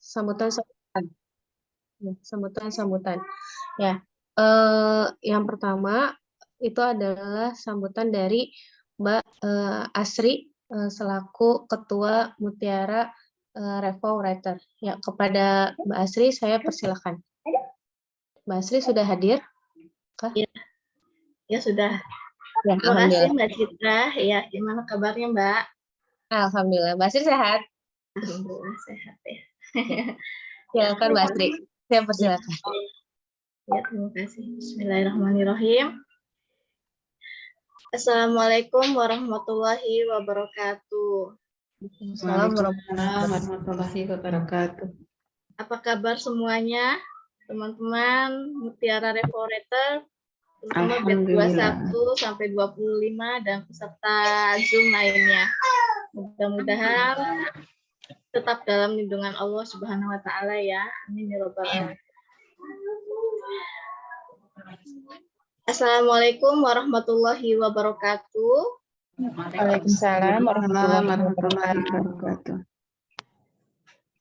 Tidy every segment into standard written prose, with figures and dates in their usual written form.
sambutan-sambutan. Ya, sambutan-sambutan. Ya, yang pertama itu adalah sambutan dari Mbak Asri selaku Ketua Mutiara Revo Writer. Ya, kepada Mbak Asri saya persilakan. Mbak Asri sudah hadir? Ya, ya sudah. Ya, Terima kasih Mbak Citra. Ya, gimana kabarnya Mbak? Alhamdulillah. Mbak Asri sehat? Alhamdulillah sehat ya. Silakan Mbak Asri. Saya persilakan. Ya, terima kasih. Bismillahirrahmanirrahim. Assalamualaikum warahmatullahi wabarakatuh. Waalaikumsalam warahmatullahi wabarakatuh. Apa kabar semuanya, teman-teman Mutiara Revo Writer, terutama batch 21 sampai 25 dan peserta Zoom lainnya. Mudah-mudahan tetap dalam lindungan Allah Subhanahu wa taala ya. Amin ya rabbal alamin. Assalamualaikum warahmatullahi wabarakatuh. Waalaikumsalam warahmatullahi wabarakatuh.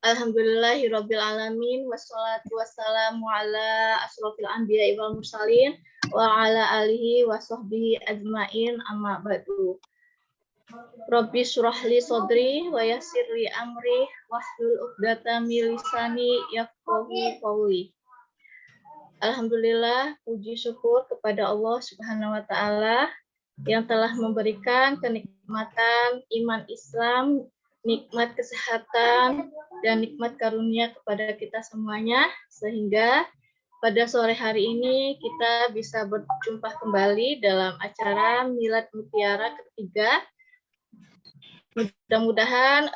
Alhamdulillahirabbil alamin wassalatu wassalamu ala asrofil anbiya'i wal mursalin wa ala alihi wa sahbihi ajmain amma ba'du. Rabbi surahli sodri wa yassirli amri wahlul 'uqdatam min lisani yafqahu qawli. Alhamdulillah, puji syukur kepada Allah Subhanahu wa taala yang telah memberikan kenikmatan iman Islam, nikmat kesehatan dan nikmat karunia kepada kita semuanya, sehingga pada sore hari ini kita bisa berjumpa kembali dalam acara Milad Mutiara ketiga. Mudah-mudahan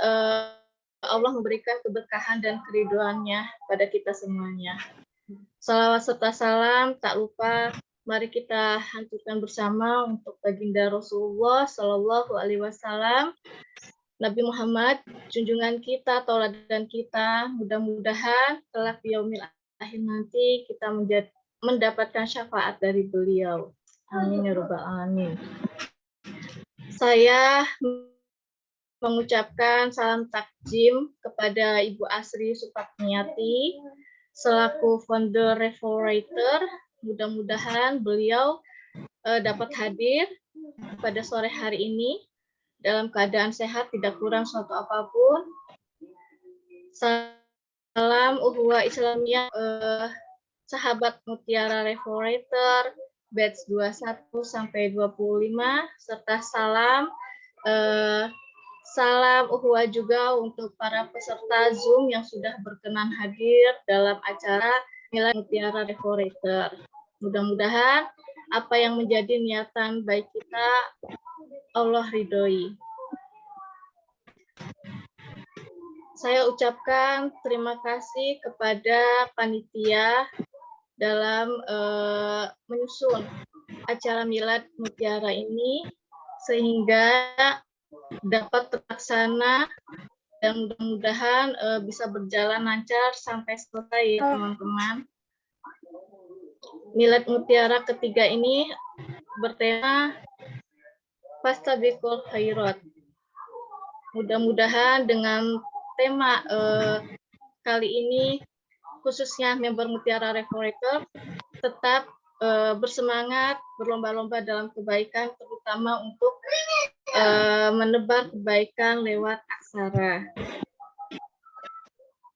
Allah memberikan keberkahan dan keridhoannya pada kita semuanya. Salawat serta salam tak lupa mari kita hancurkan bersama untuk baginda Rasulullah Shallallahu Alaihi Wasallam, Nabi Muhammad, junjungan kita, tauladan kita. Mudah-mudahan kelak di yaumil akhir nanti kita mendapatkan syafaat dari beliau. Amin ya rabbal alamin. Saya mengucapkan salam takjim kepada Ibu Asri Supatniati selaku founder Revo Writer. Mudah-mudahan beliau dapat hadir pada sore hari ini dalam keadaan sehat, tidak kurang suatu apapun. Salam Uhuwah Islamiyah, sahabat Mutiara Revo Writer batch 21 sampai 25, serta salam Uhuwah juga untuk para peserta Zoom yang sudah berkenan hadir dalam acara Milad Mutiara Revo Writer. Mudah-mudahan apa yang menjadi niatan baik kita Allah ridhoi. Saya ucapkan terima kasih kepada panitia dalam menyusun acara Milad Mutiara ini sehingga dapat terlaksana dan mudah-mudahan bisa berjalan lancar sampai selesai ya teman-teman. Milad Mutiara ketiga ini bertema Fastabiqul Khairat. Mudah-mudahan dengan tema kali ini khususnya member Mutiara Revo Writer tetap bersemangat berlomba-lomba dalam kebaikan, terutama untuk menebar kebaikan lewat aksara.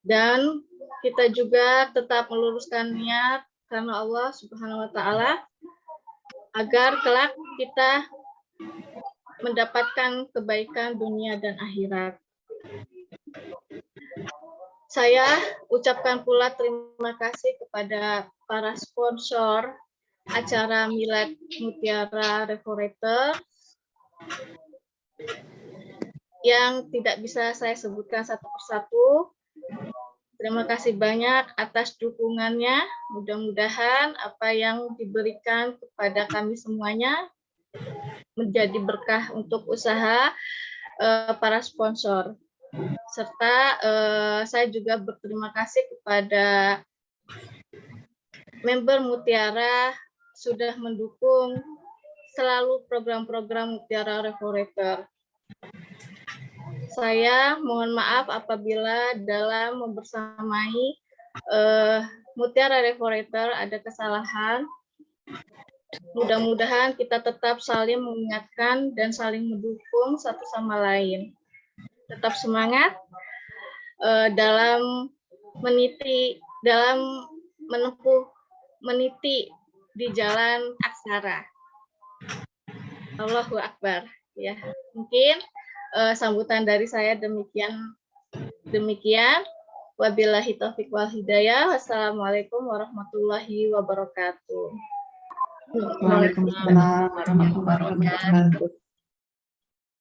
Dan kita juga tetap meluruskan niat karena Allah Subhanahu wa taala agar kelak kita mendapatkan kebaikan dunia dan akhirat. Saya ucapkan pula terima kasih kepada para sponsor acara Milad Mutiara Revo Writer yang tidak bisa saya sebutkan satu persatu. Terima kasih banyak atas dukungannya. Mudah-mudahan apa yang diberikan kepada kami semuanya menjadi berkah untuk usaha para sponsor. Serta saya juga berterima kasih kepada member Mutiara sudah mendukung selalu program-program Mutiara Revo Writer. Saya mohon maaf apabila dalam membersamai Mutiara Restorator ada kesalahan. Mudah-mudahan kita tetap saling mengingatkan dan saling mendukung satu sama lain. Tetap semangat dalam meniti di jalan aksara. Allahu Akbar. Ya, mungkin sambutan dari saya demikian. Wabillahi taufiq wal hidayah. Wassalamualaikum warahmatullahi wabarakatuh. Waalaikumsalam warahmatullahi wabarakatuh.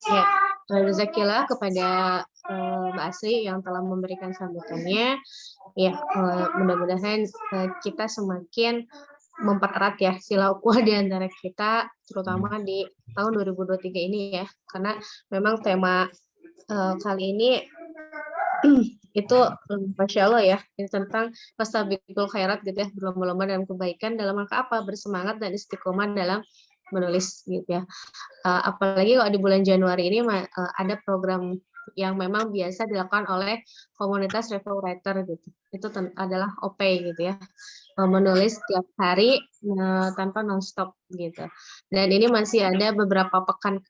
Ya, Jazakallah kepada Mbak Asri yang telah memberikan sambutannya. Ya, mudah-mudahan kita semakin mempererat ya sila ukhuwah di antara kita, terutama di tahun 2023 ini ya, karena memang tema kali ini itu Masya Allah ya, ini tentang fastabiqul khairat gitu ya, berlomba-lomba dalam kebaikan dalam rangka apa? Bersemangat dan istiqomah dalam menulis gitu ya. Apalagi kalau di bulan Januari ini ada program yang memang biasa dilakukan oleh komunitas review writer gitu. Itu adalah OP gitu ya. Menulis setiap hari tanpa nonstop gitu. Dan ini masih ada beberapa pekan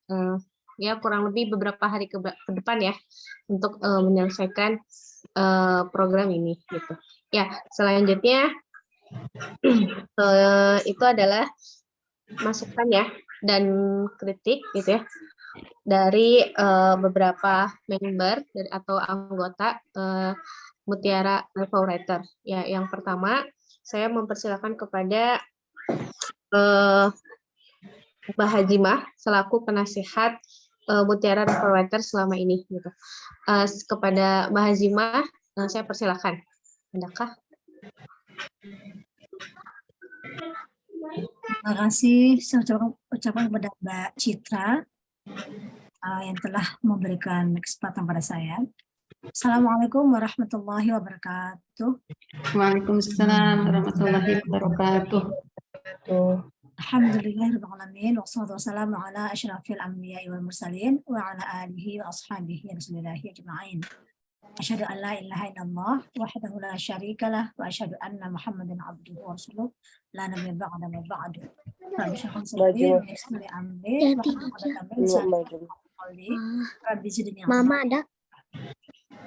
ya kurang lebih beberapa hari ke depan ya untuk menyelesaikan program ini gitu. Ya, selanjutnya itu adalah masukan ya dan kritik gitu ya dari beberapa member atau anggota Mutiara Review Writer. Ya, yang pertama saya mempersilakan kepada Mbak Hajimah selaku penasihat Mutiara Review Writer selama ini gitu. Kepada Mbak Hajimah saya persilakan. Adakah? Terima kasih saya ucapkan kepada Mbak Citra yang telah memberikan kesempatan pada saya. Assalamualaikum warahmatullahi wabarakatuh. Waalaikumsalam warahmatullahi wabarakatuh. Alhamdulillahirabbil alamin wassalatu wassalamu ala asyrafil anbiya'i wal mursalin wa ala alihi wa ashabihi rasulillahi ajma'in. Asyhadu an la ilaha illallah wahdahu la syarikalah wa asyhadu anna Muhammadan abduhu wa rasuluh la nabiyya ba'da ma ba'du. Rabbi shrah li sadri wa yassir li amri wahlul 'uqdatam min lisani. Rabbi zidni ilma. Mama ada.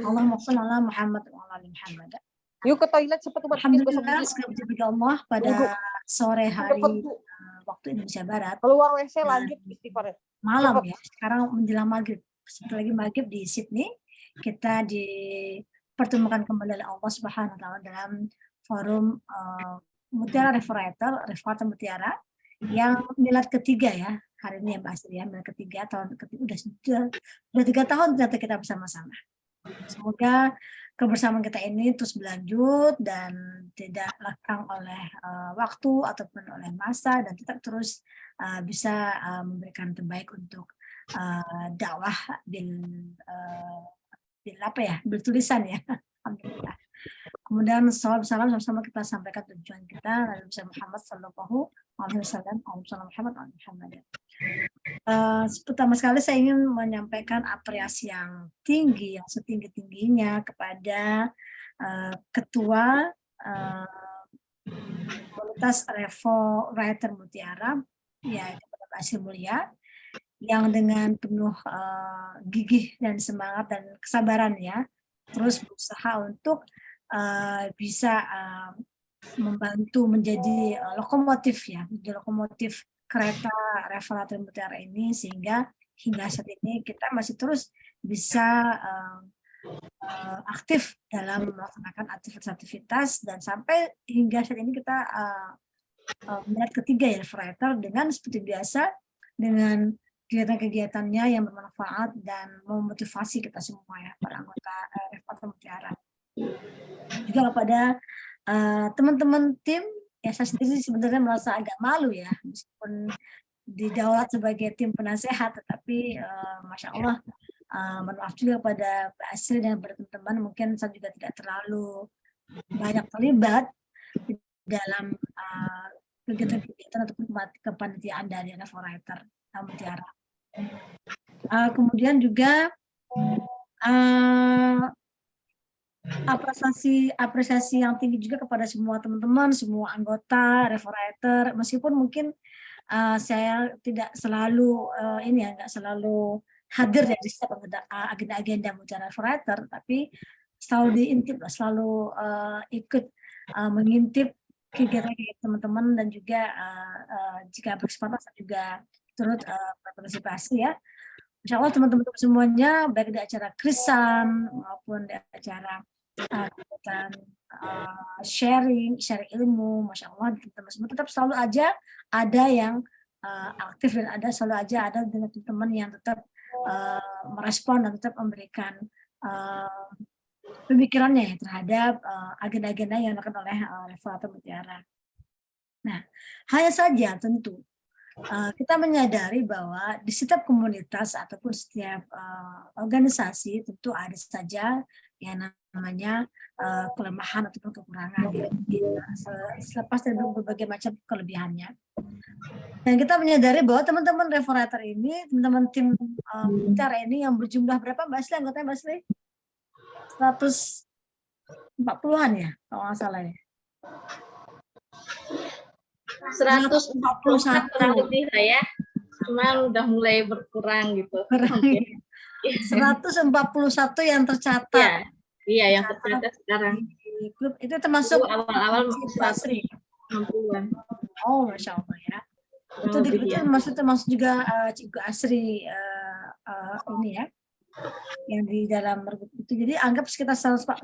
Allahumma shalli ala Muhammad wa ala ali Muhammad. Yuk ke toilet cepat tuh. Alhamdulillah segala puji bagi Allah pada sore hari waktu Indonesia Barat. Keluar WC lanjut istighfar. Malam ya, sekarang menjelang maghrib. Sebentar lagi maghrib di Sydney. Kita dipertemukan kembali oleh Allah Subhanahu wa taala dalam forum Mutiara Restorator Mutiara yang milad ketiga ya. Hari ini ya Mbak Asri ya, milad ketiga tahun ketiga udah 3 tahun ternyata kita bersama-sama. Semoga kebersamaan kita ini terus berlanjut dan tidak lekang oleh waktu ataupun oleh masa dan tetap terus bisa memberikan terbaik untuk dakwah bertulisan ya. Alhamdulillah. Kemudian salam sama-sama kita sampaikan tujuan kita Nabi Muhammad sallallahu alaihi wasallam. Pertama sekali saya ingin menyampaikan apresiasi yang tinggi, yang setinggi-tingginya kepada Ketua Komunitas Review Writer Mutiara, yaitu Mbak Asri Mulia, yang dengan penuh gigih dan semangat dan kesabaran ya, terus berusaha untuk bisa membantu menjadi lokomotif ya, menjadi lokomotif kereta Review Mutiara ini, sehingga hingga saat ini kita masih terus bisa aktif dalam melaksanakan aktivitas-aktivitas dan sampai hingga saat ini kita milad ketiga ya Writer dengan seperti biasa dengan kegiatan-kegiatannya yang bermanfaat dan memotivasi kita semua ya para anggota Review Mutiara. Juga kepada teman-teman tim, ya saya sendiri sebenarnya merasa agak malu ya meskipun didaulat sebagai tim penasehat, tetapi Masya Allah maaf juga kepada Mbak Asri dan kepada teman-teman, mungkin saya juga tidak terlalu banyak terlibat di dalam kegiatan-kegiatan ataupun kepanitiaan dari Review Writer Mutiara. Kemudian juga eh, apresiasi yang tinggi juga kepada semua teman-teman, semua anggota Referator, meskipun mungkin saya tidak selalu ini ya, nggak selalu hadir ya di setiap agenda-agenda Mutiara Referator, tapi selalu diintip, selalu ikut mengintip kegiatan teman-teman, dan juga jika berkesempatan saya juga turut berpartisipasi ya. Insya Allah teman-teman semuanya, baik di acara krisan maupun di acara kegiatan sharing ilmu, Masya Allah, teman-teman semua tetap selalu aja ada yang aktif, dan selalu aja ada dengan teman-teman yang tetap merespon dan tetap memberikan pemikirannya ya terhadap agenda-agenda yang dilakukan oleh Referator Mutiara. Nah, hanya saja tentu kita menyadari bahwa di setiap komunitas ataupun setiap organisasi tentu ada saja yang namanya kelemahan ataupun kekurangan, selepas dari berbagai macam kelebihannya. Dan kita menyadari bahwa teman-teman Referator ini, teman-teman tim Mutiara ini yang berjumlah berapa Mbak Asli, anggotanya Mbak Asli? 140-an ya, kalau nggak salah ya. 141 kurang lebih lah ya, cuman udah mulai berkurang gitu. 141 yang tercatat. Ya, iya yang tercatat sekarang. Di grup itu termasuk awal-awal 60-an. Oh, Masya Allah ya. Itu di grup itu termasuk juga Cikgu Asri ini ya, yang di dalam grup itu. Jadi anggap sekitar 140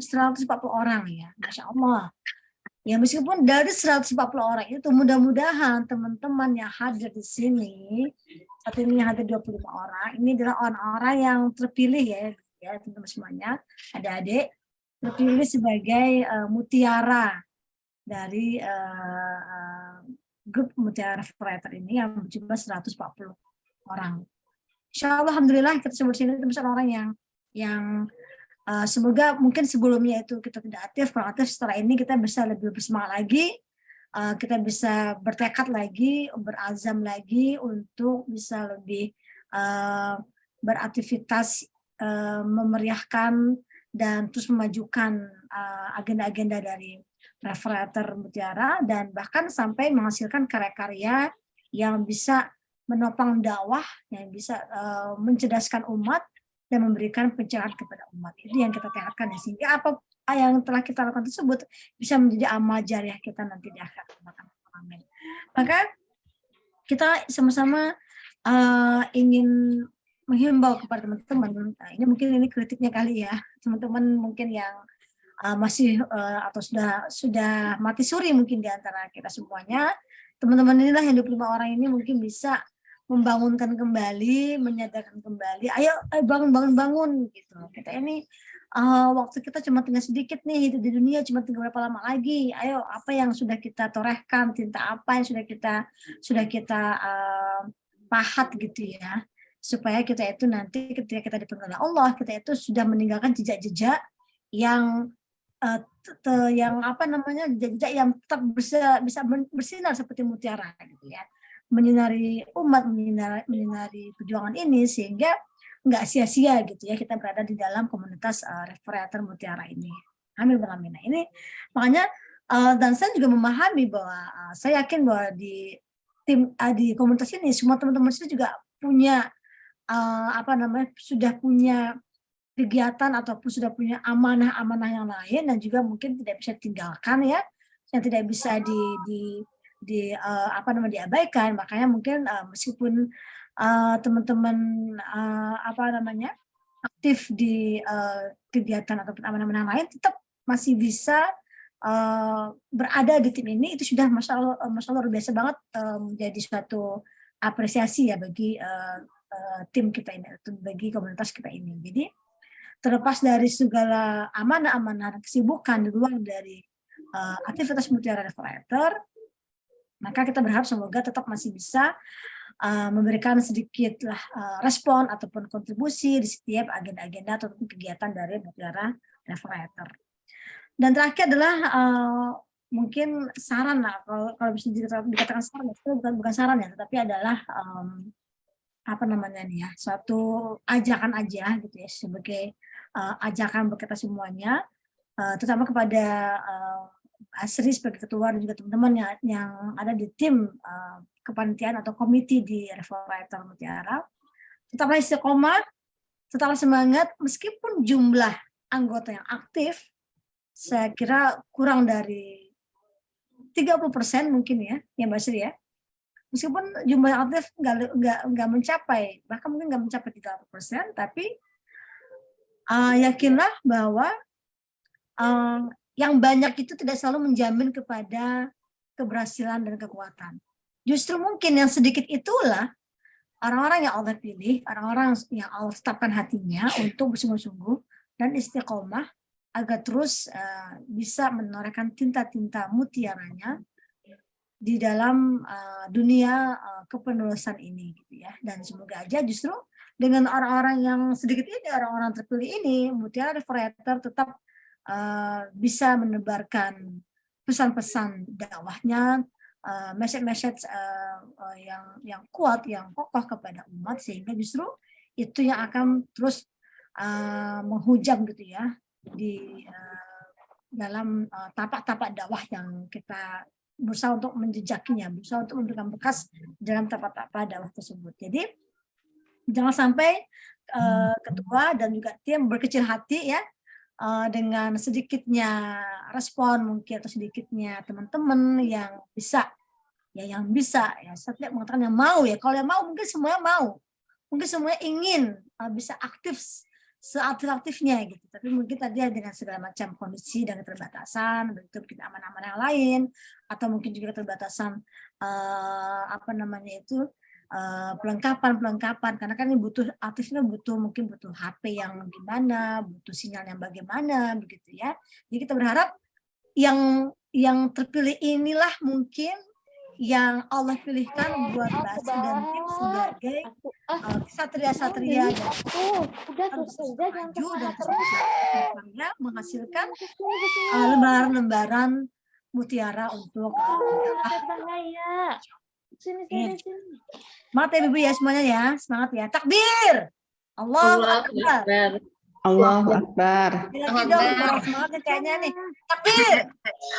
orang ya, Masya Allah. Ya meskipun dari 140 orang itu, mudah-mudahan teman-teman yang hadir di sini, saat ini hadir 25 orang, ini adalah orang-orang yang terpilih ya teman-teman semuanya, adik-adik, terpilih sebagai mutiara dari grup Mutiara Referator ini yang berjumlah 140 orang. Insya Allah, alhamdulillah kita semua di sini teman-teman orang yang semoga mungkin sebelumnya itu kita tidak aktif, kalau aktif setelah ini kita bisa lebih bersemangat lagi, kita bisa bertekad lagi, berazam lagi untuk bisa lebih beraktivitas, memeriahkan dan terus memajukan agenda-agenda dari Referator Mutiara, dan bahkan sampai menghasilkan karya-karya yang bisa menopang dakwah, yang bisa mencerdaskan umat dan memberikan pencerahan kepada umat. Itu yang kita tekadkan ya, sehingga apa yang telah kita lakukan tersebut bisa menjadi amal jariah kita nanti di akhirat. Amin. Maka kita sama-sama ingin menghimbau kepada teman-teman, ini mungkin ini kritiknya kali ya, teman-teman mungkin yang masih atau sudah mati suri mungkin di antara kita semuanya, teman-teman inilah yang 25 orang ini mungkin bisa membangunkan kembali, menyadarkan kembali, ayo bangun gitu. Kita ini waktu kita cuma tinggal sedikit nih, hidup di dunia cuma tinggal berapa lama lagi. Ayo apa yang sudah kita torehkan, tinta apa yang sudah kita pahat gitu ya, supaya kita itu nanti ketika kita dipanggil oleh Allah, kita itu sudah meninggalkan jejak-jejak yang jejak yang tetap bisa bersinar seperti mutiara gitu ya, menyinari umat, menyinari perjuangan ini, sehingga nggak sia-sia gitu ya kita berada di dalam komunitas Referator Mutiara ini. Amin. Nah, ini makanya dan saya juga memahami bahwa saya yakin bahwa di komunitas ini semua teman-teman sini juga punya sudah punya kegiatan ataupun sudah punya amanah-amanah yang lain, dan juga mungkin tidak bisa ditinggalkan ya, yang tidak bisa diabaikan. Makanya mungkin meskipun teman-teman aktif di kegiatan ataupun amanah-amanah lain, tetap masih bisa berada di tim ini, itu sudah masya Allah luar biasa banget, menjadi suatu apresiasi ya bagi tim kita ini, bagi komunitas kita ini. Jadi terlepas dari segala amanah-amanah dan kesibukan di luar dari aktivitas Mutiara Referator, maka kita berharap semoga tetap masih bisa memberikan sedikit respon ataupun kontribusi di setiap agenda-agenda ataupun kegiatan dari Mutiara Referator. Dan terakhir adalah mungkin saran lah, kalau bisa dikatakan saran, itu bukan saran ya, tetapi adalah suatu ajakan aja gitu ya, sebagai ajakan buat kita semuanya, terutama kepada Asri sebagai ketua dan juga teman-teman yang ada di tim kepanitiaan atau komite di Revolver Mutiara. Tetaplah istiqomah, tetaplah semangat, meskipun jumlah anggota yang aktif saya kira kurang dari 30% mungkin ya Mbak Sri ya. Meskipun jumlah yang aktif nggak mencapai, bahkan mungkin nggak mencapai 30%, tapi yakinlah bahwa yang banyak itu tidak selalu menjamin kepada keberhasilan dan kekuatan. Justru mungkin yang sedikit itulah orang-orang yang Allah pilih, orang-orang yang Allah tetapkan hatinya untuk bersungguh-sungguh dan istiqomah agar terus bisa menorehkan tinta-tinta mutiaranya di dalam dunia kepenulisan ini, gitu ya. Dan semoga aja justru dengan orang-orang yang sedikit ini, orang-orang terpilih ini, Mutiara Refereter tetap bisa menebarkan pesan-pesan dakwahnya, message-message yang kuat, yang kokoh kepada umat, sehingga justru itu yang akan terus menghujam gitu ya di dalam tapak-tapak dakwah yang kita berusaha untuk menjejakinya, berusaha untuk memberikan bekas dalam tapak-tapak dakwah tersebut. Jadi jangan sampai ketua dan juga tim berkecil hati ya dengan sedikitnya respon mungkin atau sedikitnya teman-teman yang bisa ya saya tidak mengatakan yang mau ya, kalau yang mau mungkin semuanya mau, mungkin semuanya ingin bisa aktif seaktif-aktifnya gitu, tapi mungkin tadi dengan segala macam kondisi dan keterbatasan, begitu mungkin aman-aman yang lain, atau mungkin juga keterbatasan pelengkapan, karena kan ini butuh aktifnya, mungkin butuh HP yang gimana, butuh sinyal yang bagaimana begitu ya. Jadi kita berharap yang terpilih inilah mungkin yang Allah pilihkan buat Mbak Asri dan tim sebagai satria-satria dan maju dan kemudian menghasilkan lembaran-lembaran mutiara untuk semangat ya Ibu ya semuanya ya, semangat ya, takbir, Allahu Akbar, Allahu Akbar, lagi dong semangatnya kayaknya nih, takbir,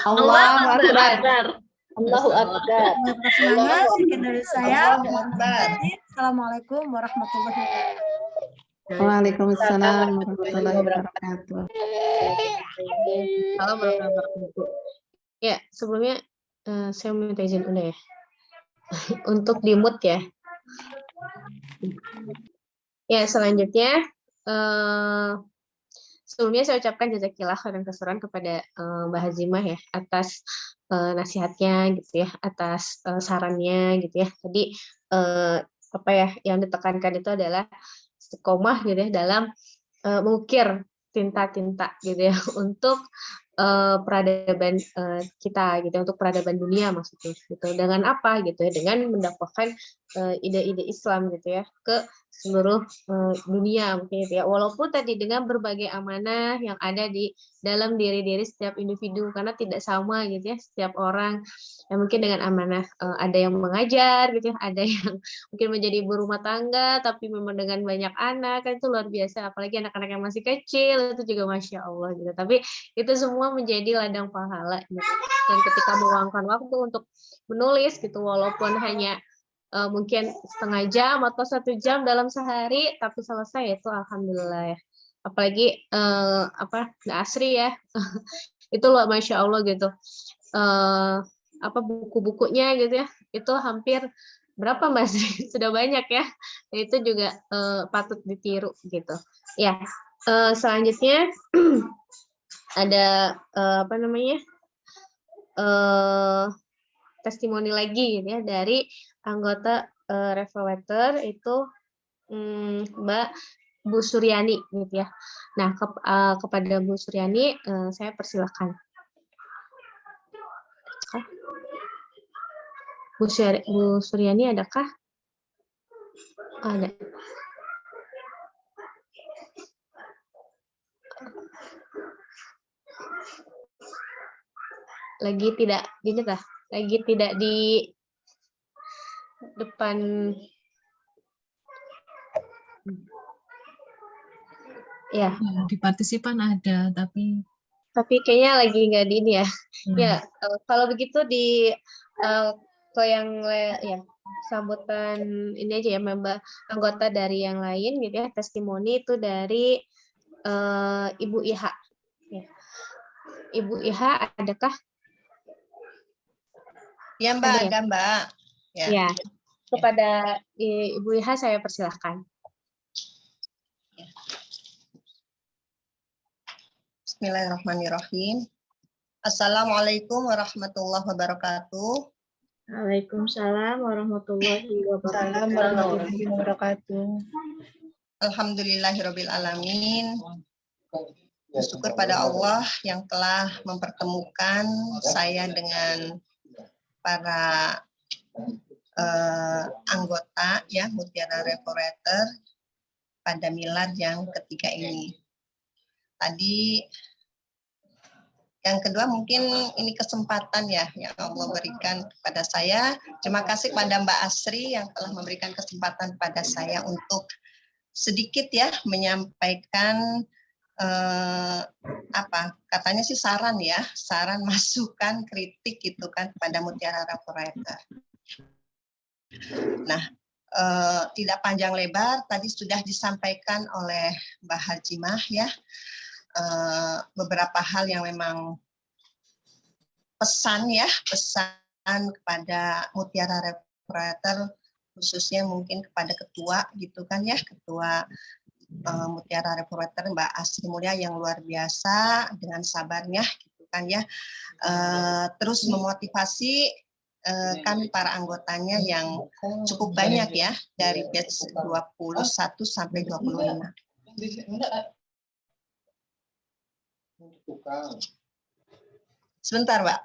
Allahu Akbar, Allahu Akbar. Semangat, sekian dari saya. Assalamualaikum warahmatullahi wabarakatuh. Waalaikumsalam warahmatullahi wabarakatuh. Salam warahmatullahi wabarakatuh. Ya, sebelumnya saya minta izin dulu ya. Untuk di-mute ya. Ya, selanjutnya sebelumnya saya ucapkan jazakillah khairan katsiran kepada Mbak Hazimah ya atas nasihatnya gitu ya, atas sarannya gitu ya. Tadi apa ya yang ditekankan itu adalah istiqomah gitu ya dalam mengukir tinta-tinta gitu ya untuk peradaban kita gitu, untuk peradaban dunia maksudnya gitu. Dengan apa gitu ya, dengan mendakwakan ide-ide Islam gitu ya ke seluruh dunia mungkin gitu ya, walaupun tadi dengan berbagai amanah yang ada di dalam diri-diri setiap individu, karena tidak sama gitu ya setiap orang yang mungkin dengan amanah ada yang mengajar gitu ya, ada yang mungkin menjadi ibu rumah tangga tapi memang dengan banyak anak, kan itu luar biasa, apalagi anak-anak yang masih kecil itu juga Masya Allah gitu, tapi itu semua menjadi ladang pahala gitu. Dan ketika meluangkan waktu untuk menulis gitu, walaupun hanya mungkin setengah jam atau 1 jam dalam sehari, tapi selesai itu alhamdulillah ya. Apalagi Mbak Asri ya, itu loh Masya Allah gitu. Buku-bukunya gitu ya, itu hampir berapa Mbak Asri? Sudah banyak ya. Itu juga patut ditiru gitu. Ya, selanjutnya ada testimoni lagi gitu ya dari anggota Revolver itu Mbak Bu Suryani gitu ya. Nah, kepada Bu Suryani saya persilakan. Bu Suryani adakah? Ada. Lagi tidak di depan. Ya, Ya, di partisipan ada, tapi tapi kayaknya lagi nggak di ini ya. Ya, ya, kalau begitu di ke yang ya sambutan ini aja ya member anggota dari yang lain gitu ya, testimoni itu dari Ibu Iha. Ya. Ibu Iha, adakah? Ya Mbak, Ada ya? ada Mbak. Ya. Ya, kepada Ibu Iha saya persilahkan. Bismillahirrahmanirrahim. Assalamualaikum warahmatullahi wabarakatuh. Waalaikumsalam warahmatullahi Salam wabarakatuh. warahmatullahi wabarakatuh. Alhamdulillahirabbil alamin. Bersyukur pada Allah yang telah mempertemukan saya dengan para anggota ya Mutiara Restorator pada milad yang ketiga ini. Tadi yang kedua mungkin ini kesempatan ya yang Allah berikan kepada saya. Terima kasih pada Mbak Asri yang telah memberikan kesempatan pada saya untuk sedikit ya menyampaikan katanya sih saran ya, saran masukan kritik gitu kan kepada Mutiara Restorator. Nah, tidak panjang lebar tadi sudah disampaikan oleh Mbak Hajimah ya. Beberapa hal yang memang pesan kepada Mutiara Restorator khususnya mungkin kepada ketua gitu kan ya, ketua Mutiara Restorator Mbak Asri Mulia yang luar biasa dengan sabarnya gitu kan ya, terus memotivasi kami para anggotanya yang cukup banyak ya dari batch 21 sampai 25. Sebentar, Mbak.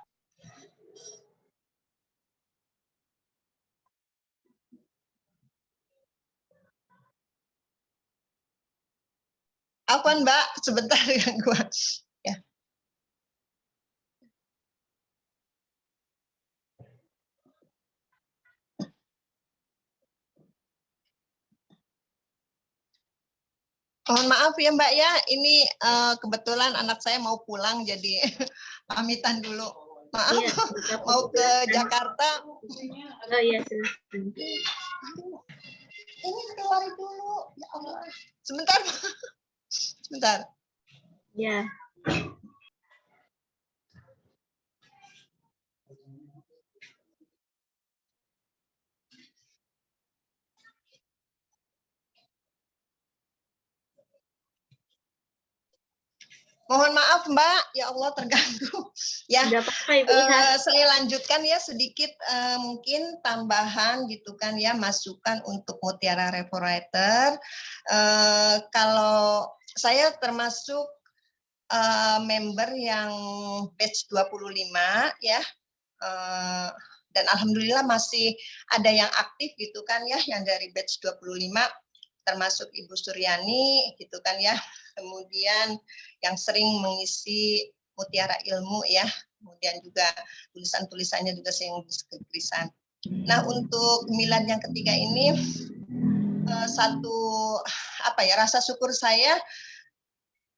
Apa Mbak? Sebentar yang gua. Ya. Mohon maaf ya Mbak ya, ini kebetulan anak saya mau pulang jadi pamitan dulu. Maaf, Iya, mau ke Jakarta. Oh iya, silahkan. Ini keluar dulu, ya Allah. Sebentar, sebentar. Ya. Mohon maaf Mbak, ya Allah terganggu. Ya, Tidak apa-apa Ibu Iha. saya lanjutkan ya sedikit mungkin tambahan gitu kan ya, masukan untuk Mutiara Restorator. Kalau saya termasuk member yang batch 25 ya, dan alhamdulillah masih ada yang aktif gitu kan ya, yang dari batch 25 termasuk Ibu Suryani gitu kan ya, kemudian yang sering mengisi Mutiara Ilmu ya, kemudian juga tulisan-tulisannya juga sering tulisan. Nah untuk milad yang ketiga ini satu rasa syukur saya,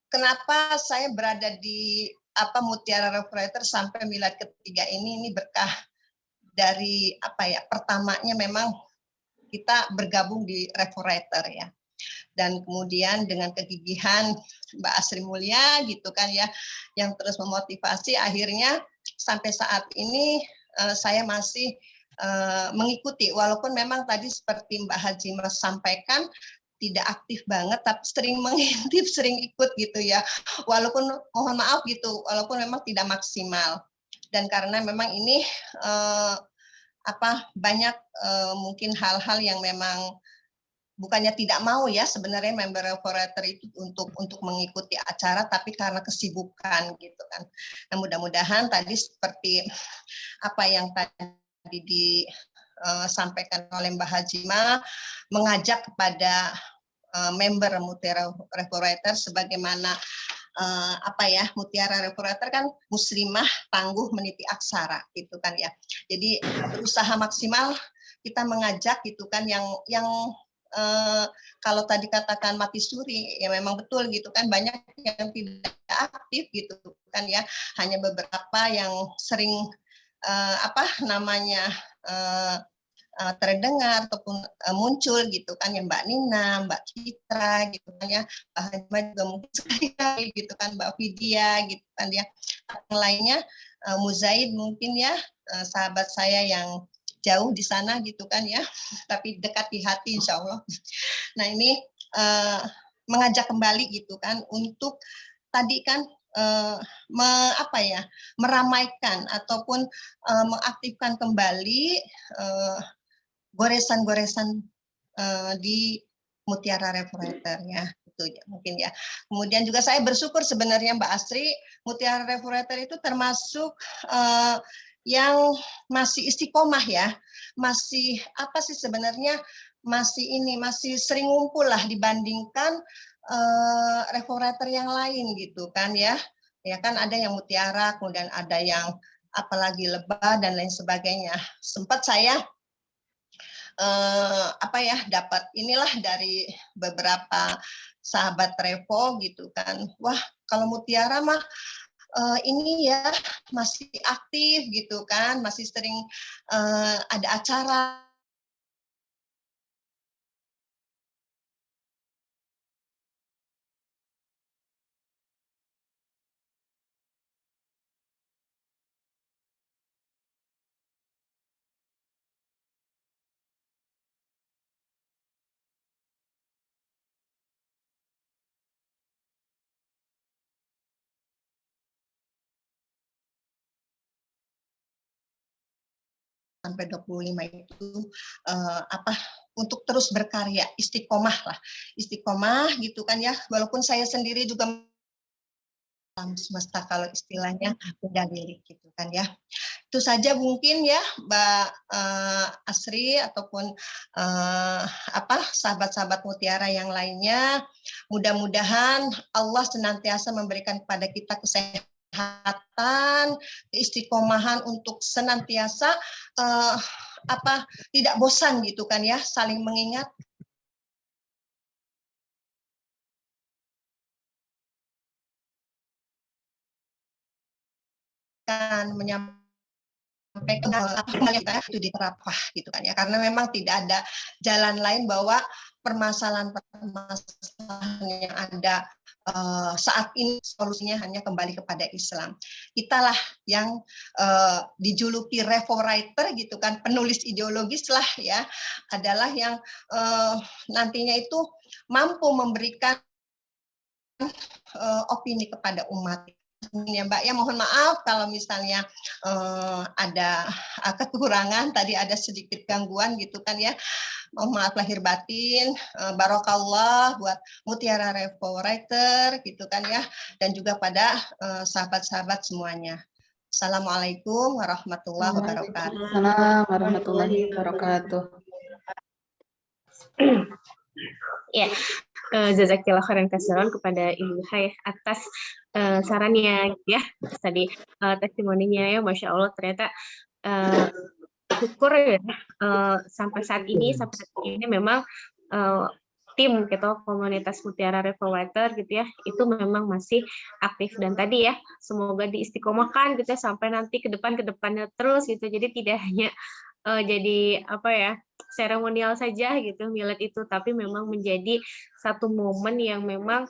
kenapa saya berada di Mutiara Restorator sampai milad ketiga ini berkah dari pertamanya memang kita bergabung di Restorator ya, dan kemudian dengan kegigihan Mbak Asri Mulia gitu kan ya, yang terus memotivasi, akhirnya sampai saat ini saya masih mengikuti, walaupun memang tadi seperti Mbak Hajimah sampaikan tidak aktif banget, tapi sering mengintip, sering ikut gitu ya, walaupun mohon maaf gitu, walaupun memang tidak maksimal, dan karena memang ini banyak mungkin hal-hal yang memang bukannya tidak mau ya sebenarnya member Restorator itu untuk mengikuti acara, tapi karena kesibukan gitu kan. Nah mudah-mudahan tadi seperti apa yang tadi disampaikan oleh Mbak Hajimah, mengajak kepada member Mutiara Restorator sebagaimana Mutiara Restorator kan muslimah tangguh meniti aksara gitu kan ya. Jadi berusaha maksimal kita mengajak gitu kan yang kalau tadi katakan mati suri, ya memang betul gitu kan, banyak yang tidak aktif gitu kan ya, hanya beberapa yang sering terdengar ataupun muncul gitu kan ya, Mbak Nina, Mbak Citra gitu kan ya, Mbak Hajma juga mungkin sekali gitu kan, Mbak Vidya gitu kan ya, yang lainnya Muzaid mungkin ya, sahabat saya yang jauh di sana gitu kan ya, tapi dekat di hati insya Allah. Nah ini mengajak kembali gitu kan untuk tadi kan meramaikan ataupun mengaktifkan kembali goresan-goresan di Mutiara Restorator ya, itu ya, mungkin ya. Kemudian juga saya bersyukur sebenarnya Mbak Asri, Mutiara Restorator itu termasuk yang masih istiqomah ya, masih apa sih sebenarnya, masih sering ngumpul lah dibandingkan restorator yang lain gitu kan ya. Ya kan ada yang Mutiara, kemudian ada yang apalagi Lebah dan lain sebagainya. Sempat saya dapat inilah dari beberapa sahabat Revo gitu kan, wah kalau Mutiara mah ini ya masih aktif gitu kan, masih sering ada acara sampai 25 itu untuk terus berkarya, istiqomah gitu kan ya, walaupun saya sendiri juga alam semesta kalau istilahnya udah lirik gitu kan ya. Itu saja mungkin ya Mbak Asri ataupun sahabat-sahabat Mutiara yang lainnya, mudah-mudahan Allah senantiasa memberikan kepada kita kesehatan, keistiqomahan untuk senantiasa tidak bosan gitu kan ya, saling mengingat. Menyampaikan itu diterapkan gitu kan ya, karena memang tidak ada jalan lain bahwa permasalahan-permasalahan yang ada saat ini solusinya hanya kembali kepada Islam. Kitalah yang dijuluki Revo Writer gitu kan, penulis ideologis lah ya, adalah yang nantinya itu mampu memberikan opini kepada umat. Ya Mbak ya, mohon maaf kalau misalnya ada kekurangan, tadi ada sedikit gangguan gitu kan ya, mohon maaf lahir batin. Barokallah buat Mutiara Revo Writer gitu kan ya, dan juga pada sahabat-sahabat semuanya. Assalamualaikum warahmatullahi wabarakatuh. Waalaikumsalam warahmatullahi wabarakatuh. Ya, jazakillah khairan katsiran kepada Ibu Hai atas sarannya ya, tadi testimoninya ya, Masya Allah, ternyata syukur ya sampai saat ini memang tim gitu, komunitas Mutiara Revo Writer gitu ya, itu memang masih aktif, dan tadi ya semoga diistiqomahkan gitu ya, sampai nanti ke depannya terus gitu, jadi tidak hanya jadi seremonial saja gitu milad itu, tapi memang menjadi satu momen yang memang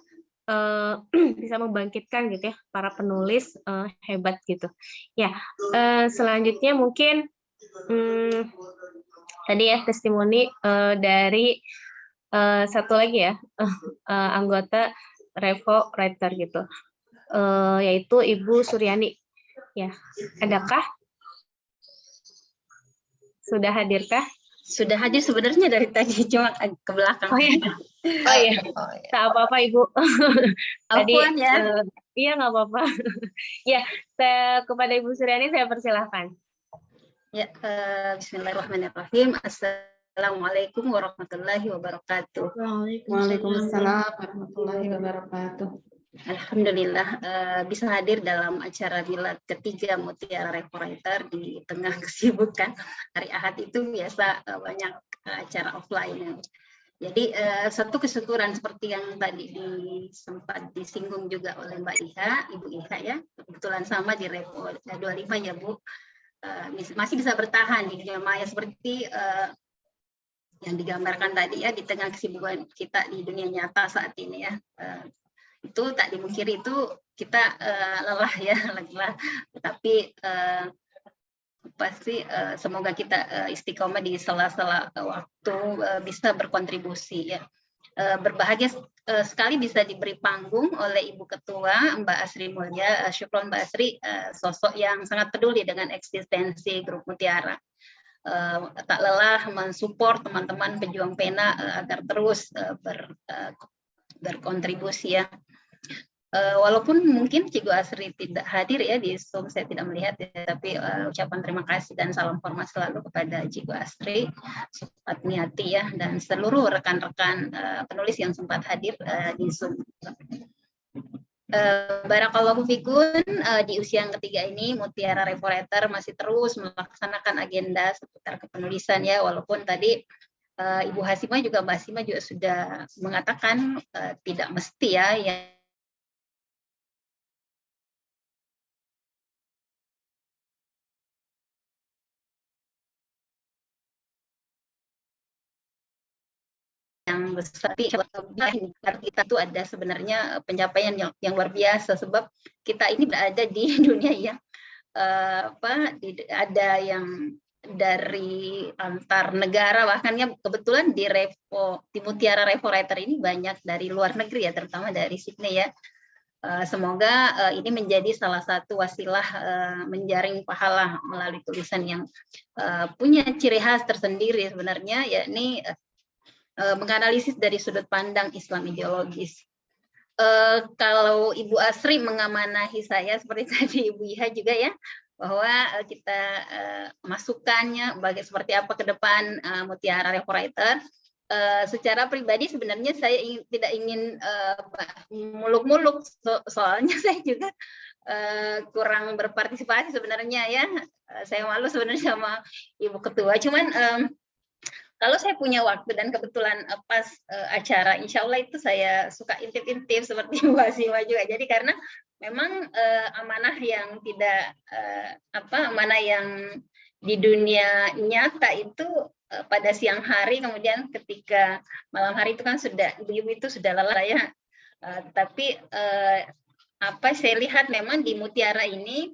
bisa membangkitkan gitu ya para penulis hebat gitu ya. Selanjutnya mungkin tadi ya testimoni dari satu lagi ya anggota Revo Writer gitu, yaitu Ibu Suryani ya. Adakah sudah hadirkah? Sudah hadir sebenarnya dari tadi, cuma ke belakang. Oh iya. Tak apa-apa Ibu. Tadi ya. Iya nggak apa-apa. Ya, kepada Ibu Suryani saya persilahkan. Ya, bismillahirrahmanirrahim. Assalamualaikum warahmatullahi wabarakatuh. Waalaikumsalam warahmatullahi wabarakatuh. Alhamdulillah bisa hadir dalam acara milad ketiga Mutiara Revo Writer di tengah kesibukan. Hari Ahad itu biasa banyak acara offline. Jadi satu kesyukuran seperti yang tadi sempat disinggung juga oleh Mbak Iha, Ibu Iha ya, kebetulan sama di Repo 25 ya Bu, masih bisa bertahan di dunia maya seperti yang digambarkan tadi ya, di tengah kesibukan kita di dunia nyata saat ini ya. Itu tak dimungkiri itu kita lelah ya, lelah, tetapi pasti semoga kita istiqomah di sela-sela waktu bisa berkontribusi ya. Berbahagia sekali bisa diberi panggung oleh Ibu Ketua Mbak Asri Mulya. Syukron Mbak Asri, sosok yang sangat peduli dengan eksistensi Grup Mutiara. Tak lelah mensupport teman-teman pejuang pena agar terus berkontribusi ya. Walaupun mungkin Cigu Asri tidak hadir ya di Zoom, saya tidak melihat ya, tapi ucapan terima kasih dan salam hormat selalu kepada Cigu Asri, sempat niati ya, dan seluruh rekan-rekan penulis yang sempat hadir di Zoom. Barakallahu fikun, di usia yang ketiga ini Mutiara Reforator masih terus melaksanakan agenda seputar kepenulisan ya, walaupun tadi Ibu Hasimah juga Mbak Hasimah juga sudah mengatakan tidak mesti ya yang besar, tapi kita itu ada sebenarnya pencapaian yang luar biasa, sebab kita ini berada di dunia yang ada yang dari antar negara, bahkan ya kebetulan di Mutiara Reforator ini banyak dari luar negeri ya, terutama dari Sydney ya. Semoga ini menjadi salah satu wasilah menjaring pahala melalui tulisan yang punya ciri khas tersendiri sebenarnya, yakni menganalisis dari sudut pandang Islam ideologis. Kalau Ibu Asri mengamanahi saya seperti tadi Ibu Iha juga ya, bahwa kita masukannya seperti apa ke depan Mutiara Reforator. Secara pribadi sebenarnya saya tidak ingin muluk-muluk, soalnya saya juga kurang berpartisipasi sebenarnya ya. Saya malu sebenarnya sama Ibu Ketua, cuman kalau saya punya waktu dan kebetulan pas acara, insya Allah itu saya suka intip-intip seperti Mbak Sima juga. Jadi karena memang amanah yang tidak amanah yang di dunia nyata itu pada siang hari, kemudian ketika malam hari itu kan sudah ibu-ibu itu sudah lelah ya. Tapi saya lihat memang di Mutiara ini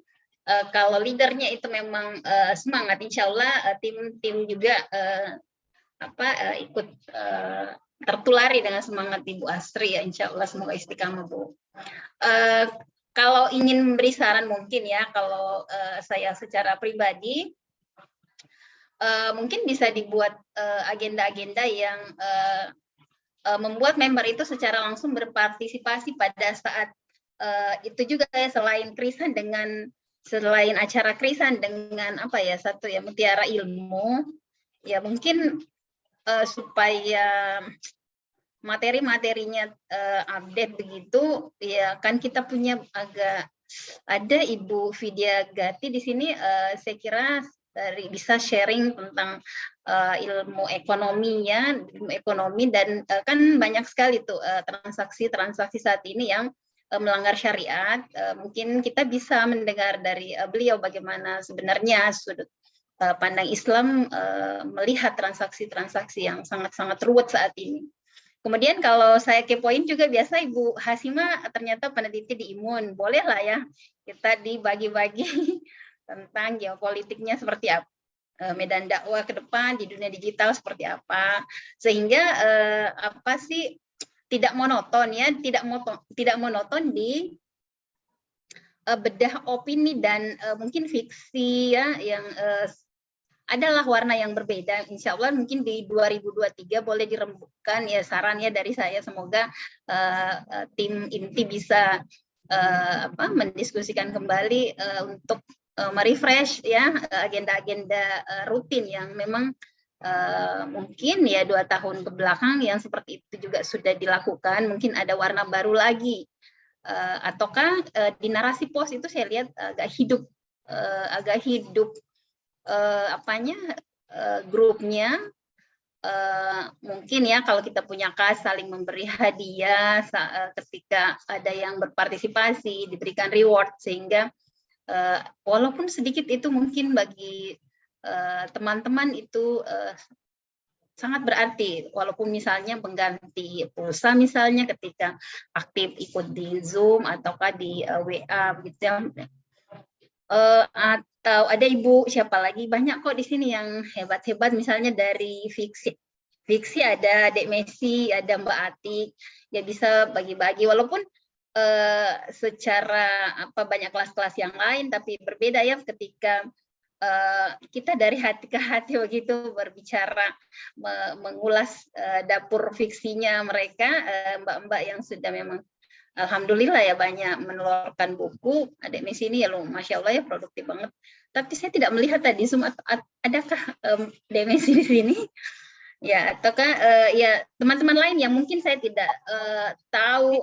kalau leadernya itu memang semangat, insya Allah tim juga ikut tertulari dengan semangat Ibu Asri ya, insya Allah semoga istiqamah Bu. Kalau ingin memberi saran mungkin ya, kalau saya secara pribadi mungkin bisa dibuat agenda-agenda yang membuat member itu secara langsung berpartisipasi pada saat itu juga ya, selain acara krisan dengan satu ya Mutiara Ilmu ya, mungkin supaya materi-materinya update begitu ya, kan kita punya ada Ibu Vidya Gati di sini, saya kira bisa sharing tentang ilmu ekonominya, ilmu ekonomi, dan kan banyak sekali tuh transaksi-transaksi saat ini yang melanggar syariat. Mungkin kita bisa mendengar dari beliau bagaimana sebenarnya sudut pandang Islam melihat transaksi-transaksi yang sangat-sangat ruwet saat ini. Kemudian kalau saya kepoin juga biasa Ibu Hasimah ternyata peneliti di Imun, bolehlah ya kita dibagi-bagi tentang geopolitiknya seperti apa, medan dakwah ke depan di dunia digital seperti apa, sehingga tidak monoton ya, tidak monoton di bedah opini dan mungkin fiksi ya, yang adalah warna yang berbeda. Insya Allah mungkin di 2023 boleh dirembukkan ya, sarannya dari saya, semoga tim inti bisa mendiskusikan kembali untuk merefresh ya agenda-agenda rutin yang memang mungkin ya 2 tahun ke belakang yang seperti itu juga sudah dilakukan, mungkin ada warna baru lagi. Ataukah di narasi pos itu saya lihat agak hidup grupnya, mungkin ya kalau kita punya kas saling memberi hadiah ketika ada yang berpartisipasi, diberikan reward, sehingga walaupun sedikit itu mungkin bagi teman-teman itu sangat berarti, walaupun misalnya mengganti pulsa misalnya ketika aktif ikut di Zoom ataukah di WA gitu ya. Atau ada ibu siapa lagi, banyak kok di sini yang hebat-hebat, misalnya dari Fiksi ada Dek Messi, ada Mbak Atik, ya bisa bagi-bagi walaupun secara banyak kelas-kelas yang lain, tapi berbeda ya ketika kita dari hati ke hati begitu berbicara, mengulas dapur fiksinya mereka, mbak-mbak yang sudah memang alhamdulillah ya banyak menelurkan buku. Adek Messi ini ya loh, Masya Allah ya produktif banget. Tapi saya tidak melihat tadi adakah Dek Messi di sini? Ya, ataukah ya teman-teman lain yang mungkin saya tidak tahu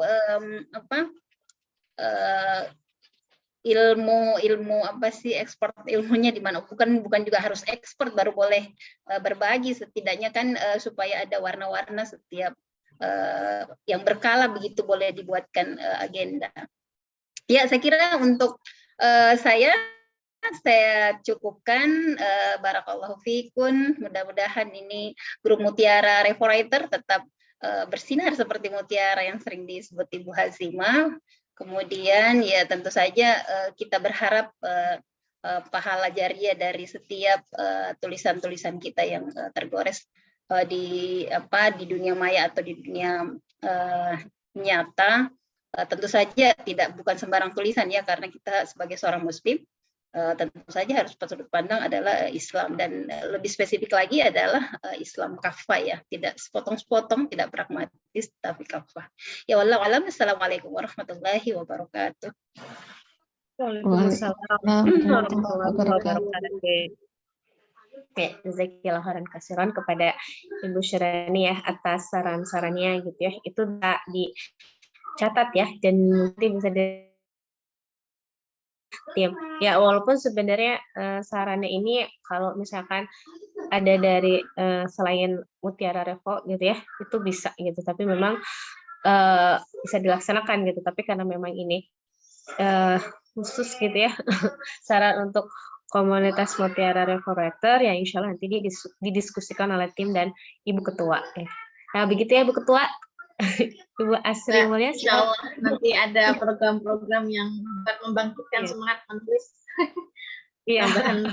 ilmu apa sih, ekspor ilmunya di mana, bukan juga harus ekspor baru boleh berbagi, setidaknya kan supaya ada warna-warna setiap yang berkala begitu boleh dibuatkan agenda. Ya, saya kira untuk saya cukupkan. Barakallahu fikun. Mudah-mudahan ini grup Mutiara Reforiter tetap bersinar seperti mutiara yang sering disebut Ibu Hazimah. Kemudian ya tentu saja kita berharap pahala jariah dari setiap tulisan-tulisan kita yang tergores di dunia maya atau di dunia nyata. Tentu saja bukan sembarang tulisan ya, karena kita sebagai seorang muslim tentu saja harus sudut pandang adalah Islam, dan lebih spesifik lagi adalah Islam kafah ya, tidak sepotong-sepotong, tidak pragmatis, tapi kafah. Ya wallahu alam. Assalamualaikum warahmatullahi wabarakatuh. Waalaikumsalam warahmatullahi wabarakatuh. Ya, jazakallahu khairan katsiran kepada Ibu Syirani ya atas saran-sarannya gitu ya. Itu tak dicatat ya, dan nanti bisa tim. Ya, walaupun sebenarnya sarannya ini kalau misalkan ada dari selain Mutiara Revo gitu ya, itu bisa gitu. Tapi memang bisa dilaksanakan gitu. Tapi karena memang ini khusus gitu ya, saran untuk komunitas Mutiara Reformator ya, insya Allah nanti didiskusikan oleh tim dan Ibu Ketua. Nah, begitu ya Ibu Ketua. Ibu Asri Mulya, insya Allah nanti ada program-program yang dapat membangkitkan semangat menulis. Iya,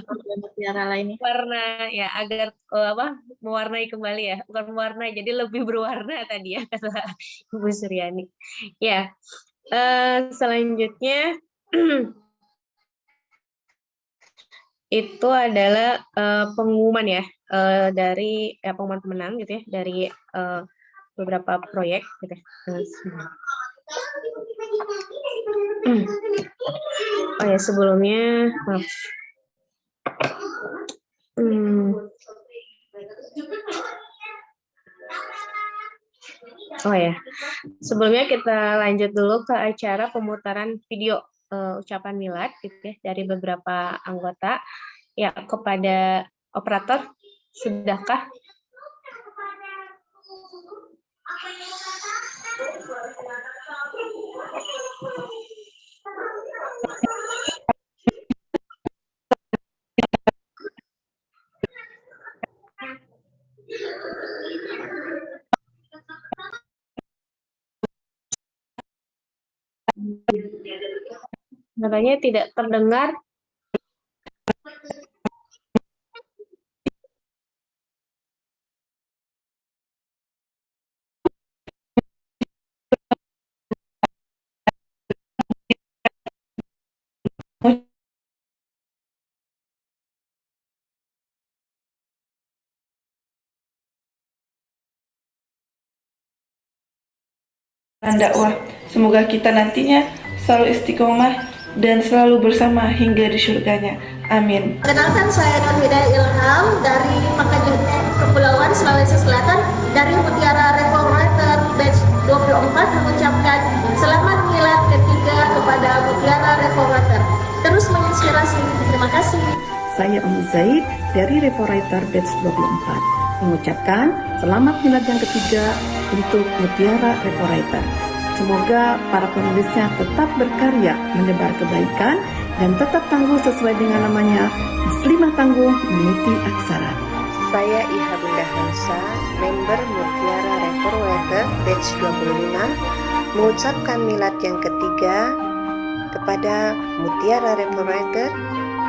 program Mutiara lainnya. Warna ya, agar mewarnai kembali ya, bukan mewarnai, jadi lebih berwarna tadi ya kata Ibu Suryani. Ya, selanjutnya itu adalah pengumuman ya dari pengumuman pemenang gitu ya dari beberapa proyek gitu. Oh ya, sebelumnya maaf. Oh ya, sebelumnya kita lanjut dulu ke acara pemutaran video ucapan milad gitu ya dari beberapa anggota. Ya, kepada operator, sudahkah? Katanya tidak terdengar. Dakwah. Semoga kita nantinya selalu istiqomah dan selalu bersama hingga di surganya. Amin. Perkenalkan, saya Nur Hidayah Ilham dari Makajunet, Kepulauan Sulawesi Selatan, dari Mutiara Reformator Batch 24 mengucapkan selamat milad ketiga kepada Mutiara Reformator. Terus menginspirasi. Terima kasih. Saya Zaid dari Reformator Batch 24. mengucapkan selamat milad yang ketiga untuk Mutiara Reporter. Semoga para penulisnya tetap berkarya menebar kebaikan dan tetap tangguh sesuai dengan namanya, Muslimah Tangguh Meniti Aksara. Saya Iha Bunda Hansa, member Mutiara Reporter batch 25, mengucapkan milad yang ketiga kepada Mutiara Reporter.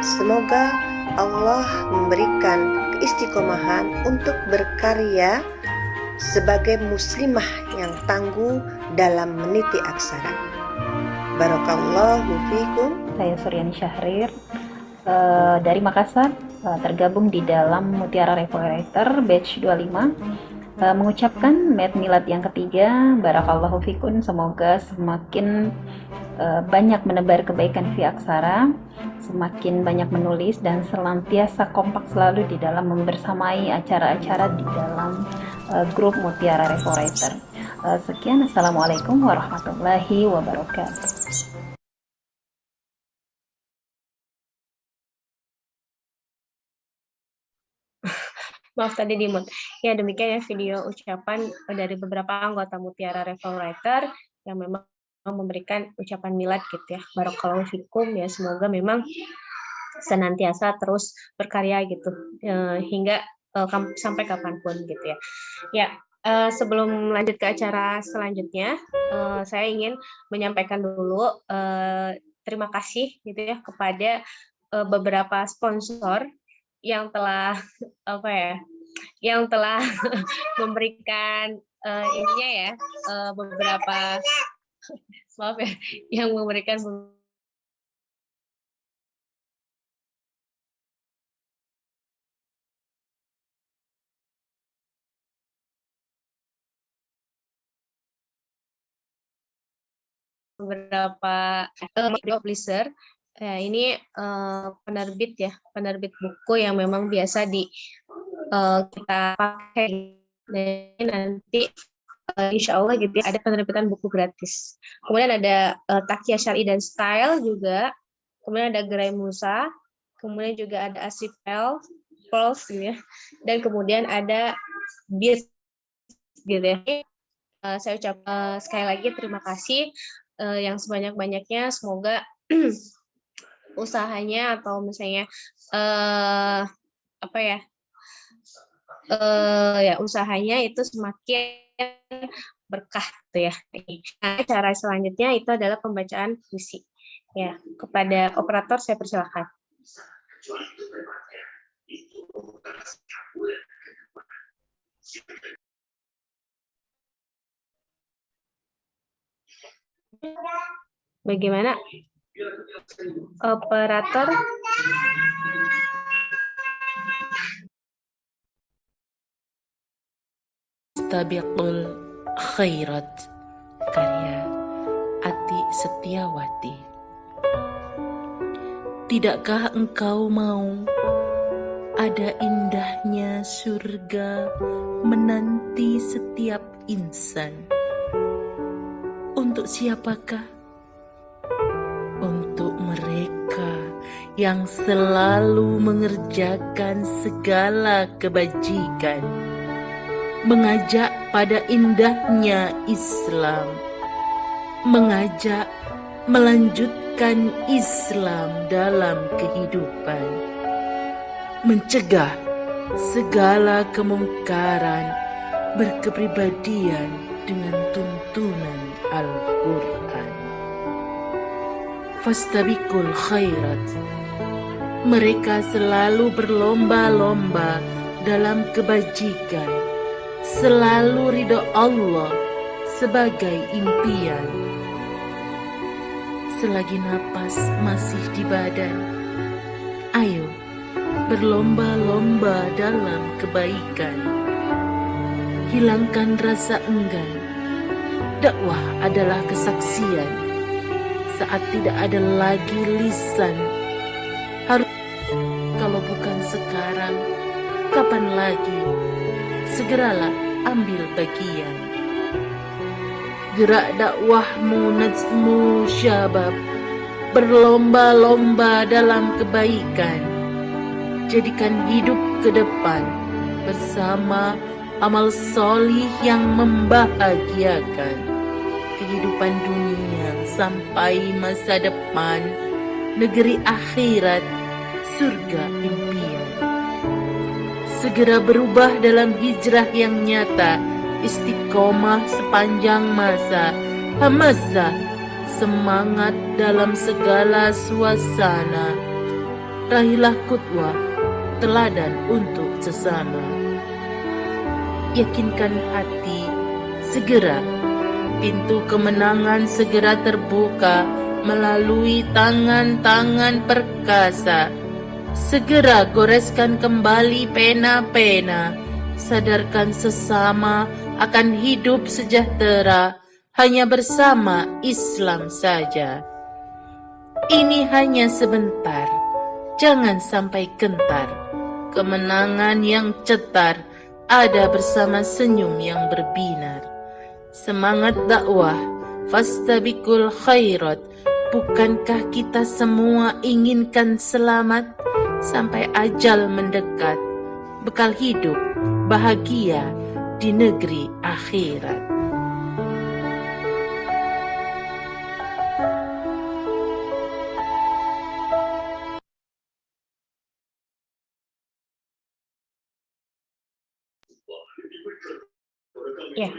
Semoga Allah memberikan keistiqomahan untuk berkarya sebagai muslimah yang tangguh dalam meniti aksara. Barakallahu fiikum. Saya Suryani Syahrir dari Makassar, tergabung di dalam Mutiara Reporter batch 25, mengucapkan milad yang ketiga. Barakallahu fikum, semoga semakin banyak menebar kebaikan fi aksara, semakin banyak menulis dan senantiasa kompak selalu di dalam membersamai acara-acara di dalam grup Mutiara Reporter. Sekian, assalamualaikum warahmatullahi wabarakatuh. Maaf tadi di-mute. Ya, demikian ya video ucapan dari beberapa anggota Mutiara Reporter yang memang memberikan ucapan milad gitu ya. Barakallahu fikum ya, semoga memang senantiasa terus berkarya gitu hingga sampai kapanpun gitu ya. Ya, sebelum lanjut ke acara selanjutnya, saya ingin menyampaikan dulu terima kasih gitu ya kepada beberapa sponsor yang telah yang telah memberikan ininya ya, beberapa maaf ya, yang memberikan beberapa publisher. Ini penerbit ya, penerbit buku yang memang biasa kita pakai, dan nanti insya Allah gitu ya, ada penerbitan buku gratis. Kemudian ada Takia Syar'i dan Style juga, kemudian ada Gerai Musa, kemudian juga ada Asif Pulse gitu ya, dan kemudian ada Beat gitu ya. Saya ucap sekali lagi terima kasih yang sebanyak-banyaknya, semoga usahanya atau misalnya usahanya itu semakin berkah tuh ya. Nah, cara selanjutnya itu adalah pembacaan puisi. Ya, kepada operator saya persilakan. Bagaimana? Operator. Tabiqul Khairat, karya Ati Setiawati. Tidakkah engkau mau ada indahnya surga menanti setiap insan? Untuk siapakah? Untuk mereka yang selalu mengerjakan segala kebajikan, mengajak pada indahnya Islam, mengajak melanjutkan Islam dalam kehidupan, mencegah segala kemungkaran, berkepribadian dengan tuntunan Al-Quran. Fastabiqul khairat, mereka selalu berlomba-lomba dalam kebajikan, selalu ridho Allah sebagai impian. Selagi napas masih di badan, ayo berlomba-lomba dalam kebaikan. Hilangkan rasa enggan. Dakwah adalah kesaksian. Saat tidak ada lagi lisan, harus, kalau bukan sekarang, kapan lagi? Segeralah ambil bagian. Gerak dakwahmu najmu syabab, berlomba-lomba dalam kebaikan. Jadikan hidup ke depan bersama amal solih yang membahagiakan kehidupan dunia sampai masa depan, negeri akhirat, surga impian. Segera berubah dalam hijrah yang nyata, istiqomah sepanjang masa, hamazah, semangat dalam segala suasana. Raihlah qudwah, teladan untuk sesama. Yakinkan hati, segera pintu kemenangan segera terbuka melalui tangan-tangan perkasa. Segera goreskan kembali pena-pena, sadarkan sesama akan hidup sejahtera hanya bersama Islam saja. Ini hanya sebentar, jangan sampai gentar. Kemenangan yang cetar ada bersama senyum yang berbinar. Semangat dakwah, fastabiqul khairat. Bukankah kita semua inginkan selamat sampai ajal mendekat, bekal hidup bahagia di negeri akhirat. Ya,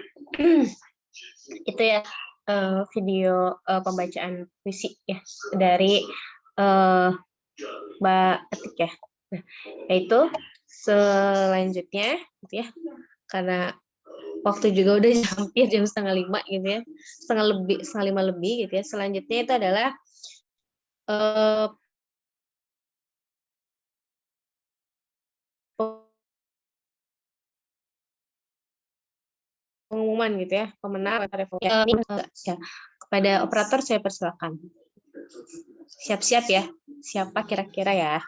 itu ya video pembacaan puisi ya dari Mbak Atik ya. Nah, yaitu selanjutnya gitu ya, karena waktu juga udah hampir jam 4:30 gitu ya, 4:30 lebih gitu ya. Selanjutnya itu adalah pengumuman gitu ya, pemenang ya. Kepada operator saya persilakan. Siap-siap ya. Siapa kira-kira ya?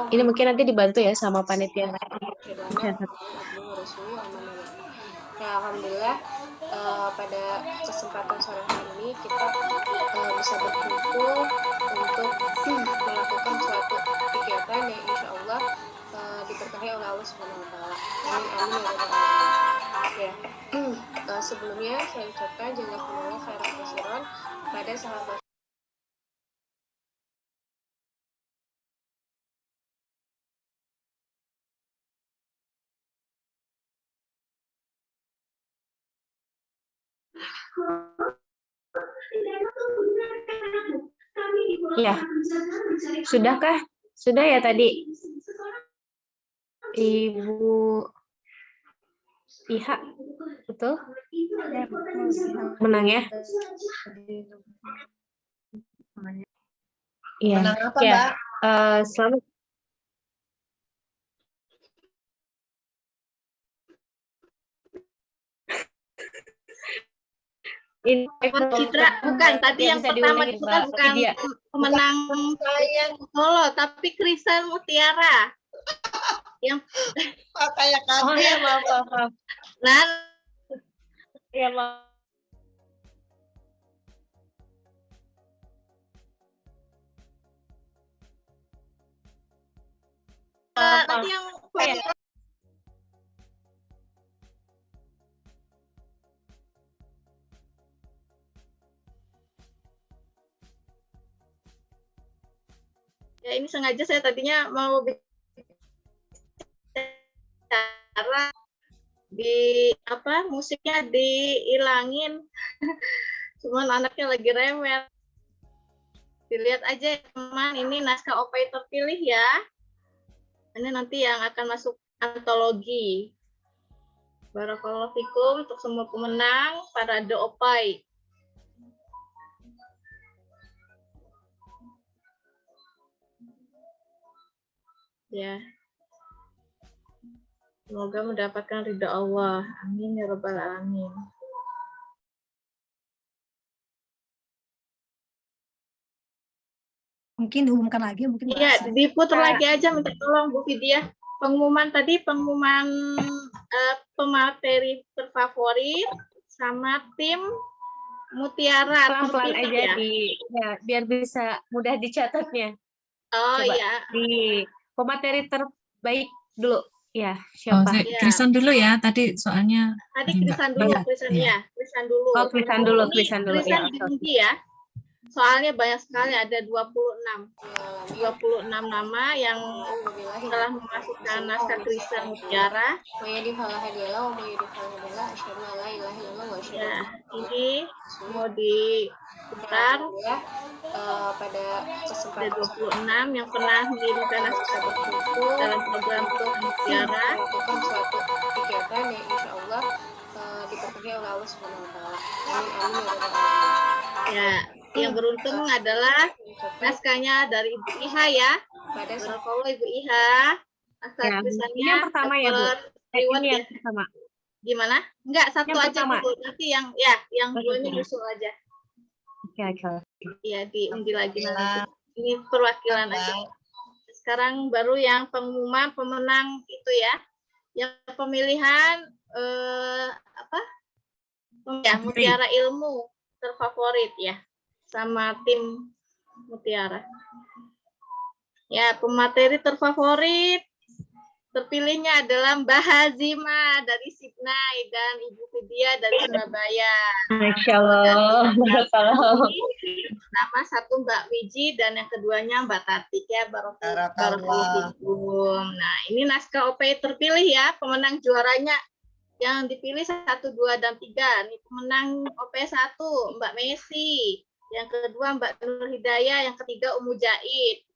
Ini mungkin nanti dibantu ya sama panitia. Ya, alhamdulillah pada kesempatan sore hari ini kita bisa berkumpul untuk melakukan suatu kegiatan yang insya Allah diberkahi oleh Allah Subhanahu Wa Taala. Amin amin ya rabbal alamin. Ya, sebelumnya saya ucapkan jazakumullah khairan katsiran pada sahabat. Ya, sudahkah? Sudah ya tadi, Ibu Iha, betul? Menang ya? Iya. Menang apa, Ya. Mbak? Selamat. Ini Citra, bukan tadi yang pertama itu kan bukan pemenang Solo, tapi Krisan Mutiara. Yang kayak kaget. Oh ya, maaf. Nah, ya maaf. Tadi yang ya ini sengaja saya tadinya mau bicara di apa musiknya dihilangin, cuman anaknya lagi rewel. Dilihat aja teman, ini naskah opai terpilih ya. Ini nanti yang akan masuk antologi. Barakallahu fikum untuk semua pemenang parade opai. Ya. Semoga mendapatkan ridha Allah. Amin ya rabbal alamin. Mungkin diumumkan lagi, mungkin Iya, diputar lagi aja, minta tolong Bu Vidya. Pengumuman pemateri terfavorit sama tim Mutiara Pelan-pelan terpilih aja ya. biar bisa mudah dicatatnya. Oh Coba iya. di pemateri terbaik dulu. Ya, Oh, siapa? Krisan dulu ya. Tadi soalnya Tadi Krisan dulu, Krisan ya. Krisan dulu. Oh, Krisan dulu, Ini Krisan dulu. Krisan Ya, oke. diundi ya. Soalnya banyak sekali, ada 26. 26 nama yang telah memasukkan naskah Krisan Mutiara. Ya, ini mau diputar pada ada 26 yang pernah mengirimkan naskah berkumpul dalam program Mutiara. Melakukan suatu kegiatan yang insya Allah diberkahi oleh Allah Subhanahu Wa Taala. Amin amin ya rabbal alamin. Ya, yang beruntung adalah naskahnya dari Ibu Iha ya. Barakallah Ibu Iha. Naskah Ya, tulisannya ini yang pertama ya, Bu. Reward Ini ya. yang pertama. Gimana? Enggak, satu Yang aja pertama. dulu. Nanti yang dua ini nyusul aja. Oke. Iya, diundi lagi nanti. Ini perwakilan aja. Sekarang baru yang pengumuman pemenang itu ya. Yang pemilihan Mutiara Ilmu terfavorit ya. Sama tim Mutiara. Ya, pemateri terfavorit terpilihnya adalah Mbak Hazima dari Sidney dan Ibu Vidya dari Surabaya. Masya Allah. Nama satu Mbak Wiji dan yang keduanya Mbak Tatik ya. Barakallah. Nah, ini naskah OP terpilih ya. Pemenang juaranya yang dipilih 1, 2, dan 3. Ini pemenang OP 1 Mbak Messi. Yang kedua Mbak Nur Hidayah. Yang ketiga Umu Jaid.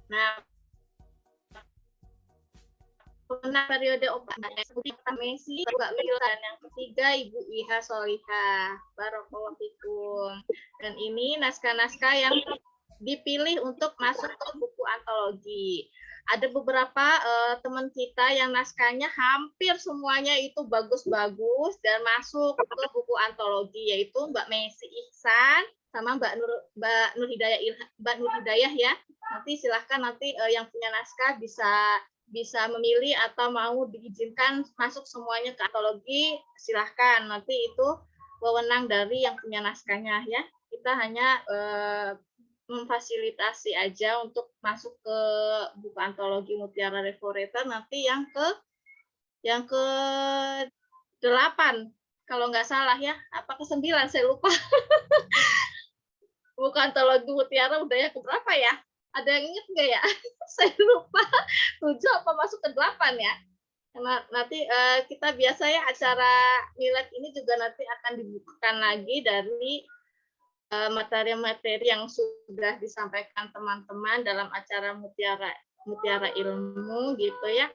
Nah, pemenang periode OPA Messi, Mbak Wilan, yang ketiga Ibu Iha Solihah. Barakallahu fikum. Dan ini naskah-naskah yang dipilih untuk masuk ke buku antologi. Ada beberapa teman kita yang naskahnya hampir semuanya itu bagus-bagus dan masuk ke buku antologi, yaitu Mbak Messi Ihsan sama Mbak Nur Hidayah ya. Nanti silahkan yang punya naskah bisa memilih atau mau diizinkan masuk semuanya ke antologi, silahkan. Nanti itu wewenang dari yang punya naskahnya ya. Kita hanya memfasilitasi aja untuk masuk ke buku antologi Mutiara Reforator nanti yang ke 8 kalau nggak salah ya, apa ke 9 saya lupa. Buku antologi Mutiara udah yang ke berapa ya? Ada yang ingat nggak ya? Saya lupa. 7 apa masuk ke 8 ya? Karena nanti kita biasanya acara milad ini juga nanti akan dibukukan lagi dari materi-materi yang sudah disampaikan teman-teman dalam acara Mutiara Ilmu gitu ya.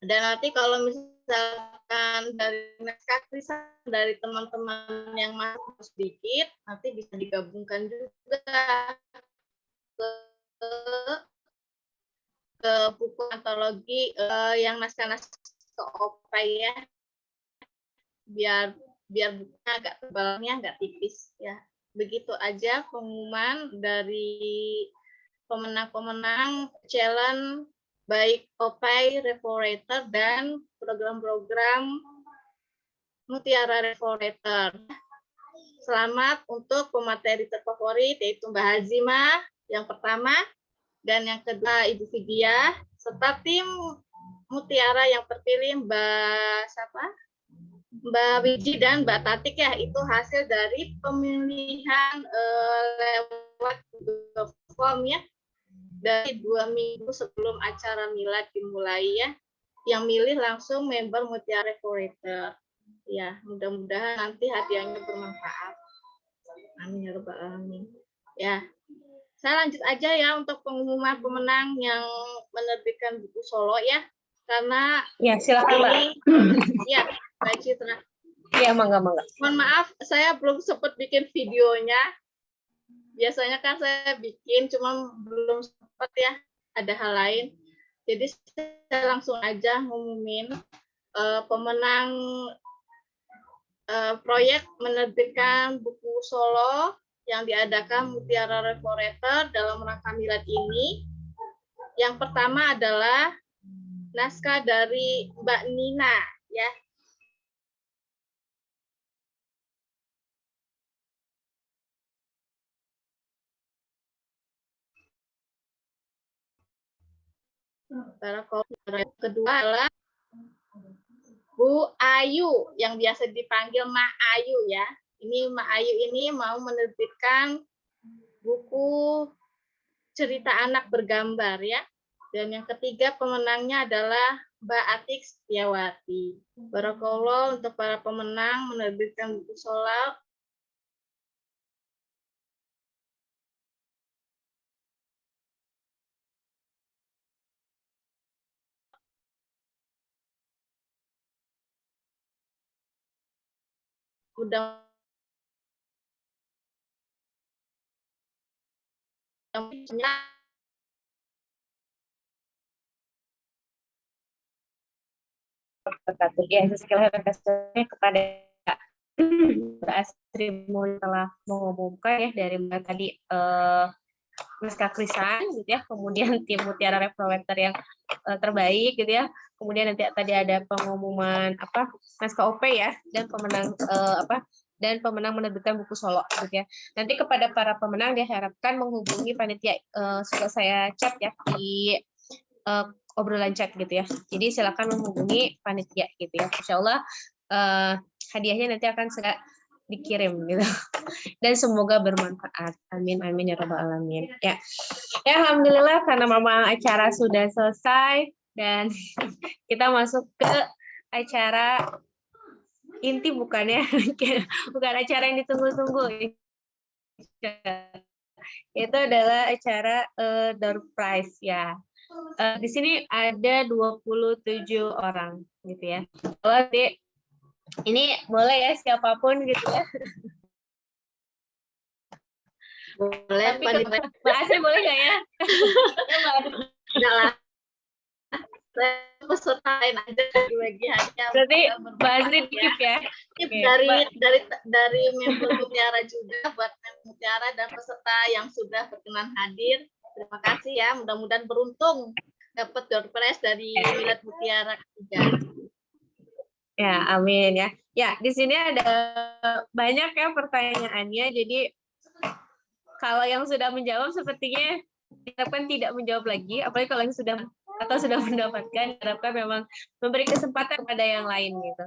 Dan nanti kalau misalkan dari naskah dari teman-teman yang masuk sedikit, nanti bisa digabungkan juga ke buku antologi yang naskah-naskah OPA ya, biar bukunya agak tebalnya agak tipis ya. Begitu aja pengumuman dari pemenang-pemenang challenge baik OPAI, Reforator, dan program-program Mutiara Reforator. Selamat untuk pemateri terfavorit yaitu Mbak Hazima yang pertama dan yang kedua Ibu Vidya serta tim Mutiara yang terpilih Mbak Wiji dan Mbak Tatik ya. Itu hasil dari pemilihan lewat Google Form ya, dari 2 minggu sebelum acara milad dimulai ya. Yang milih langsung member Mutiara Reforator. Ya, mudah-mudahan nanti hadiahnya bermanfaat. Amin ya rabbal alamin. Ya, saya lanjut aja ya untuk pengumuman pemenang yang menerbitkan buku solo ya. Karena ya silakan Mbak. Ya, Mbak Citra. Ya, mangga. Mohon maaf, saya belum sempat bikin videonya. Biasanya kan saya bikin, cuma belum sempat ya. Ada hal lain. Jadi saya langsung aja ngumumin pemenang proyek menerbitkan buku solo yang diadakan Mutiara Reforator dalam rangka milad ini. Yang pertama adalah naskah dari Mbak Nina, ya. Kedua adalah Bu Ayu yang biasa dipanggil Ma Ayu, ya. Ini Ma Ayu ini mau menerbitkan buku cerita anak bergambar, ya. Dan yang ketiga pemenangnya adalah Mbak Atik Setiawati. Barakallah untuk para pemenang menerbitkan buku solal. Udah Ya, sekilas representasinya kepada Mbak Astri telah mengumumkan ya dari Mbak tadi Naskah Krisan gitu ya, kemudian tim Mutiara Reforator yang terbaik gitu ya, kemudian nanti tadi ada pengumuman naskah OP ya, dan pemenang dan pemenang menerbitkan buku solo gitu ya. Nanti kepada para pemenang diharapkan menghubungi panitia, sudah saya chat ya di obrolan chat gitu ya. Jadi silakan menghubungi panitia gitu ya. Insya Allah hadiahnya nanti akan segera dikirim gitu. Dan semoga bermanfaat. Amin amin ya rabbal alamin. Ya. Ya alhamdulillah karena memang acara sudah selesai dan kita masuk ke acara inti bukannya bukan acara yang ditunggu-tunggu. Itu adalah acara door prize ya. Di sini ada 27 orang gitu ya. Kalau ini boleh ya siapapun gitu ya. Boleh. Tapi Mbak Asri boleh nggak ya? Enggak lah. Pesertain aja bagiannya. Berarti Mbak Asri dikip ya. Dari member Mutiara juga buat member Mutiara dan peserta yang sudah berkenan hadir. Terima kasih ya, mudah-mudahan beruntung dapat door prize dari Milad Mutiara ketiga. Ya, amin ya. Ya, di sini ada banyak ya pertanyaannya. Jadi kalau yang sudah menjawab sepertinya diharapkan tidak menjawab lagi, apalagi kalau yang sudah mendapatkan, diharapkan memang memberi kesempatan kepada yang lain gitu.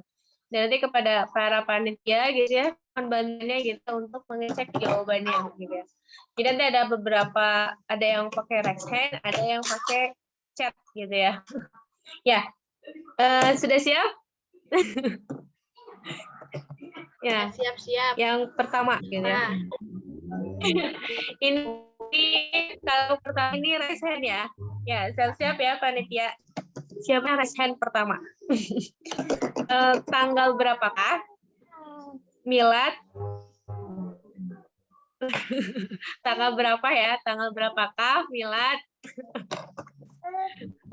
Dan nanti kepada para panitia gitu ya, bantuannya gitu untuk mengecek jawabannya gitu ya. Jadi nanti ada beberapa, ada yang pakai raise hand, ada yang pakai chat gitu ya. Ya, sudah siap? Ya, siap-siap. Yang pertama gitu ya. Ini kalau pertama ini raise hand ya. Ya, siap-siap ya panitia. Siapa raise hand pertama? Tanggal berapakah milad? Tanggal berapa ya? Tanggal berapakah milad?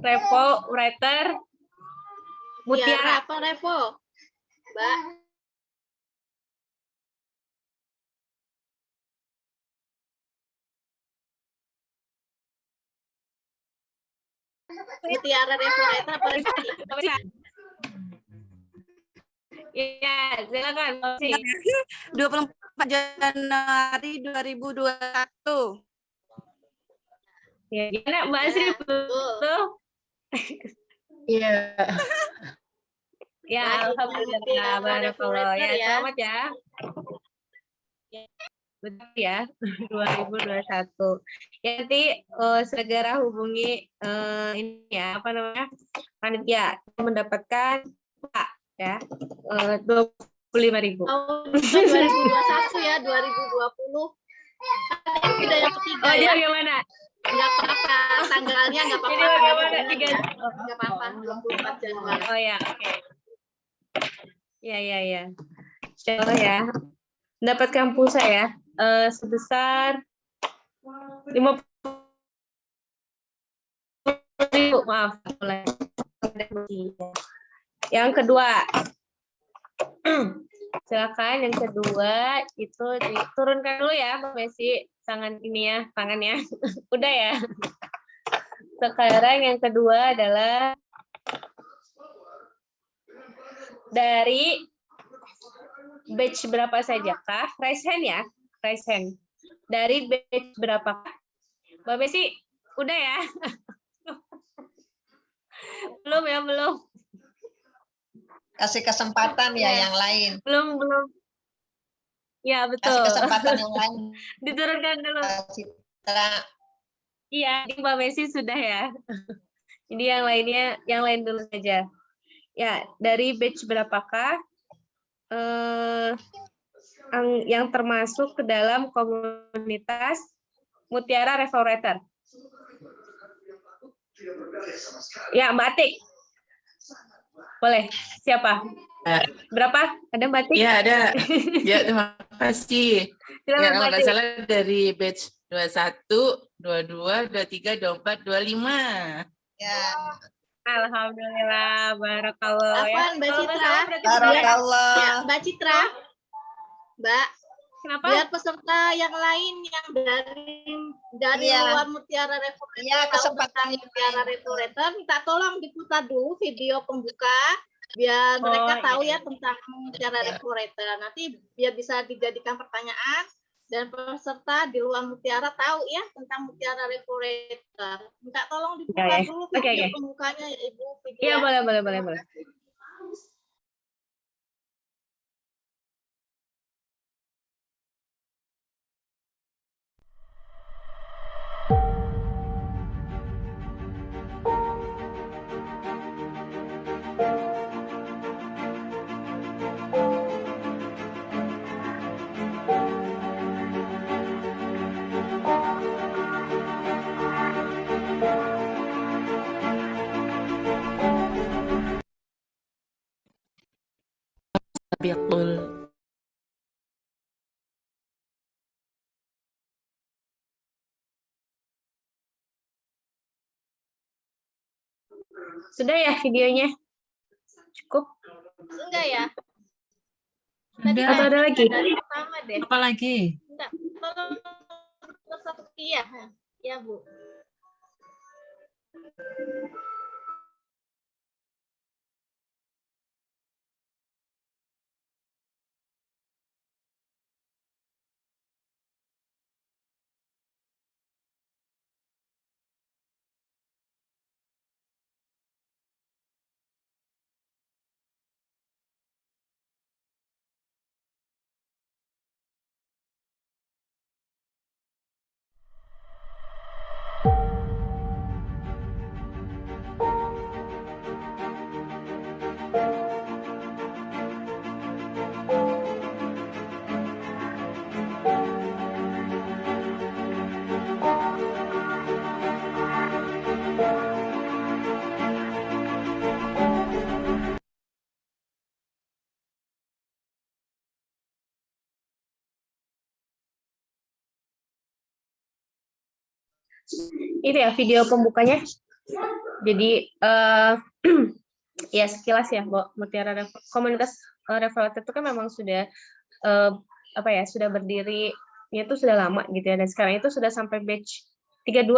Repo, writer, Mutiara. Apa Repo? Mbak. Mutiara Reforator apa lagi? Iya, silakan. 24 Januari 2021. Ya, gimana Mbak Asri? Betul? Iya. Ya, alhamdulillah. Barakallah. Ya, selamat ya. Betul ya, 2021. Ya, nanti segera hubungi ini ya, apa namanya, panitia mendapatkan Pak ya, 25.000. Tahun 2021 ya, 2020. Ada yang ketiga. Oh, ya. Gimana? Nggak apa-apa, tanggalnya nggak apa-apa. Jadi bagaimana? Nggak apa-apa, 24 Januari. Oh ya, oke. Ya. Insyaallah ya. Mendapatkan pulsa ya, sebesar 50.000, maaf. Yang kedua, Silakan yang kedua itu diturunkan dulu ya Mbak Messi tangan ini ya, tangannya. Udah ya. Sekarang yang kedua adalah dari batch berapa saja kah? Raise hand ya, raise hand. Dari batch berapa? Mbak Messi, udah ya? Belum ya, belum. Kasih kesempatan ya yang lain. Belum. Ya, betul. Kasih kesempatan yang lain. Diturunkan dulu. Iya, Mbak Messi sudah ya. Jadi yang lainnya, yang lain dulu saja. Ya, dari batch berapakah yang termasuk ke dalam komunitas Mutiara Restorator? Ya, Mbak Atik. Boleh. Siapa? Berapa? Ada Mbak Atik? Ya, ada. Ya, terima kasih. Silakan, Ya, Mbak kalau nggak Atik. salah dari batch 21, 22, 23, 24, 25. Ya. Alhamdulillah, barakallah ya. Afwan, Mbak Kalau nggak Citra. salah berarti Barakallah. Ya, Mbak Citra. Mbak, Kenapa? biar peserta yang lain yang dari Iya. luar Mutiara Restorator Iya, tahu kesempatan tentang Mutiara Restorator, minta tolong diputar dulu video pembuka biar mereka tahu ya tentang Mutiara Restorator. Nanti biar bisa dijadikan pertanyaan dan peserta di luar Mutiara tahu ya tentang Mutiara Restorator. Minta tolong diputar dulu video pembukanya ya Ibu. Iya, boleh. Sabiqul. Sudah ya videonya? Cukup? Enggak ya? Sudah. Atau ada lagi? Dari pertama deh. Apa lagi? Enggak, tolong satu iya. Ya, Bu. Itu ya video pembukanya. Jadi ya sekilas ya, Mutiara komunitas Restorator itu kan memang sudah sudah berdiri itu sudah lama gitu ya, dan sekarang itu sudah sampai batch 32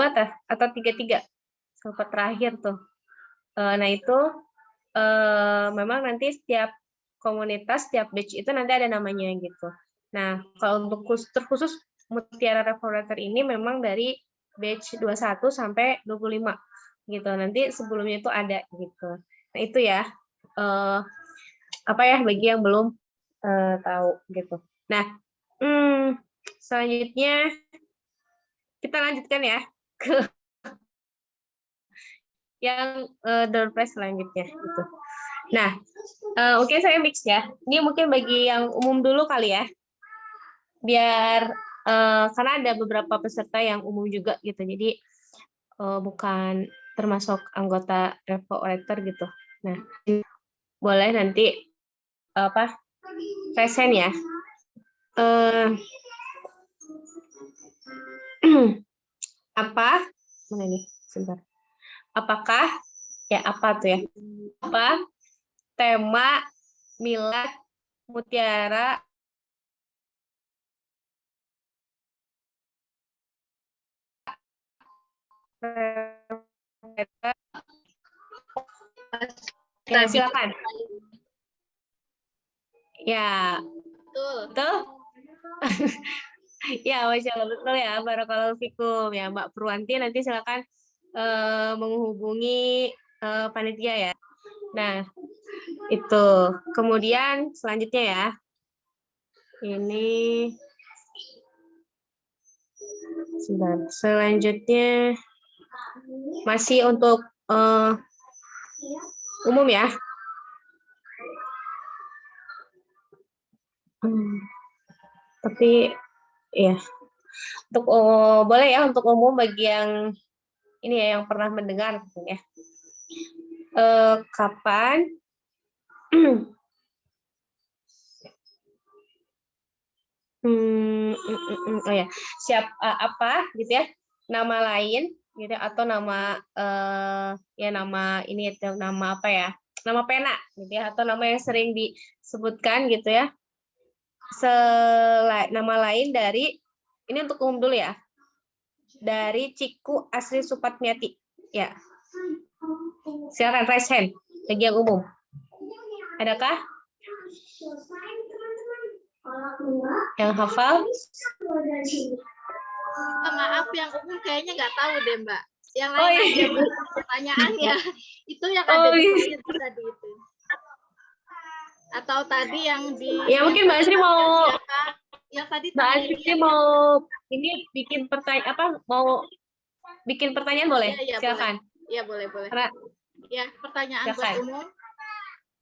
atau 33 sampai terakhir tuh. Nah itu memang nanti setiap komunitas, setiap batch itu nanti ada namanya gitu. Nah kalau untuk terkhusus Mutiara Restorator ini memang dari batch 21 sampai 25 gitu. Nanti sebelumnya itu ada gitu. Nah itu ya bagi yang belum tahu gitu. Nah selanjutnya kita lanjutkan ya ke yang door prize selanjutnya gitu. Nah oke, saya mix ya. Ini mungkin bagi yang umum dulu kali ya, biar karena ada beberapa peserta yang umum juga gitu, jadi bukan termasuk anggota Restorator gitu. Nah boleh nanti present ya. Mana nih? Sebentar. Apakah ya apa tuh ya? Apa tema milad Mutiara ya, silakan. Ya, betul. Ya, Masya Allah, betul ya. Barakallahu fikum ya, Mbak Purwanti. Nanti silakan menghubungi panitia ya. Nah, itu. Kemudian selanjutnya ya. Ini selanjutnya masih untuk umum ya. Tapi ya, untuk boleh ya untuk umum bagi yang ini ya yang pernah mendengar ya. Kapan oh ya, apa gitu ya, nama lain gitu atau nama ya nama ini nama apa ya, nama pena gitu ya, atau nama yang sering disebutkan gitu ya, nama lain dari ini untuk umum dulu ya, dari Ciku Asri Supatmiati ya. Silakan raise hand bagi yang umum. Adakah yang hafal? Maaf, yang umum kayaknya nggak tahu deh, Mbak. Yang lain aja pertanyaannya. Itu yang ada di slide tadi itu. Atau tadi yang di... Ya mungkin Mbak Asri mau... Yang tadi Mbak Asri mau ini bikin pertanyaan apa? Mau bikin pertanyaan boleh? Ya, silakan. Iya, boleh. Ya, pertanyaan buat umum.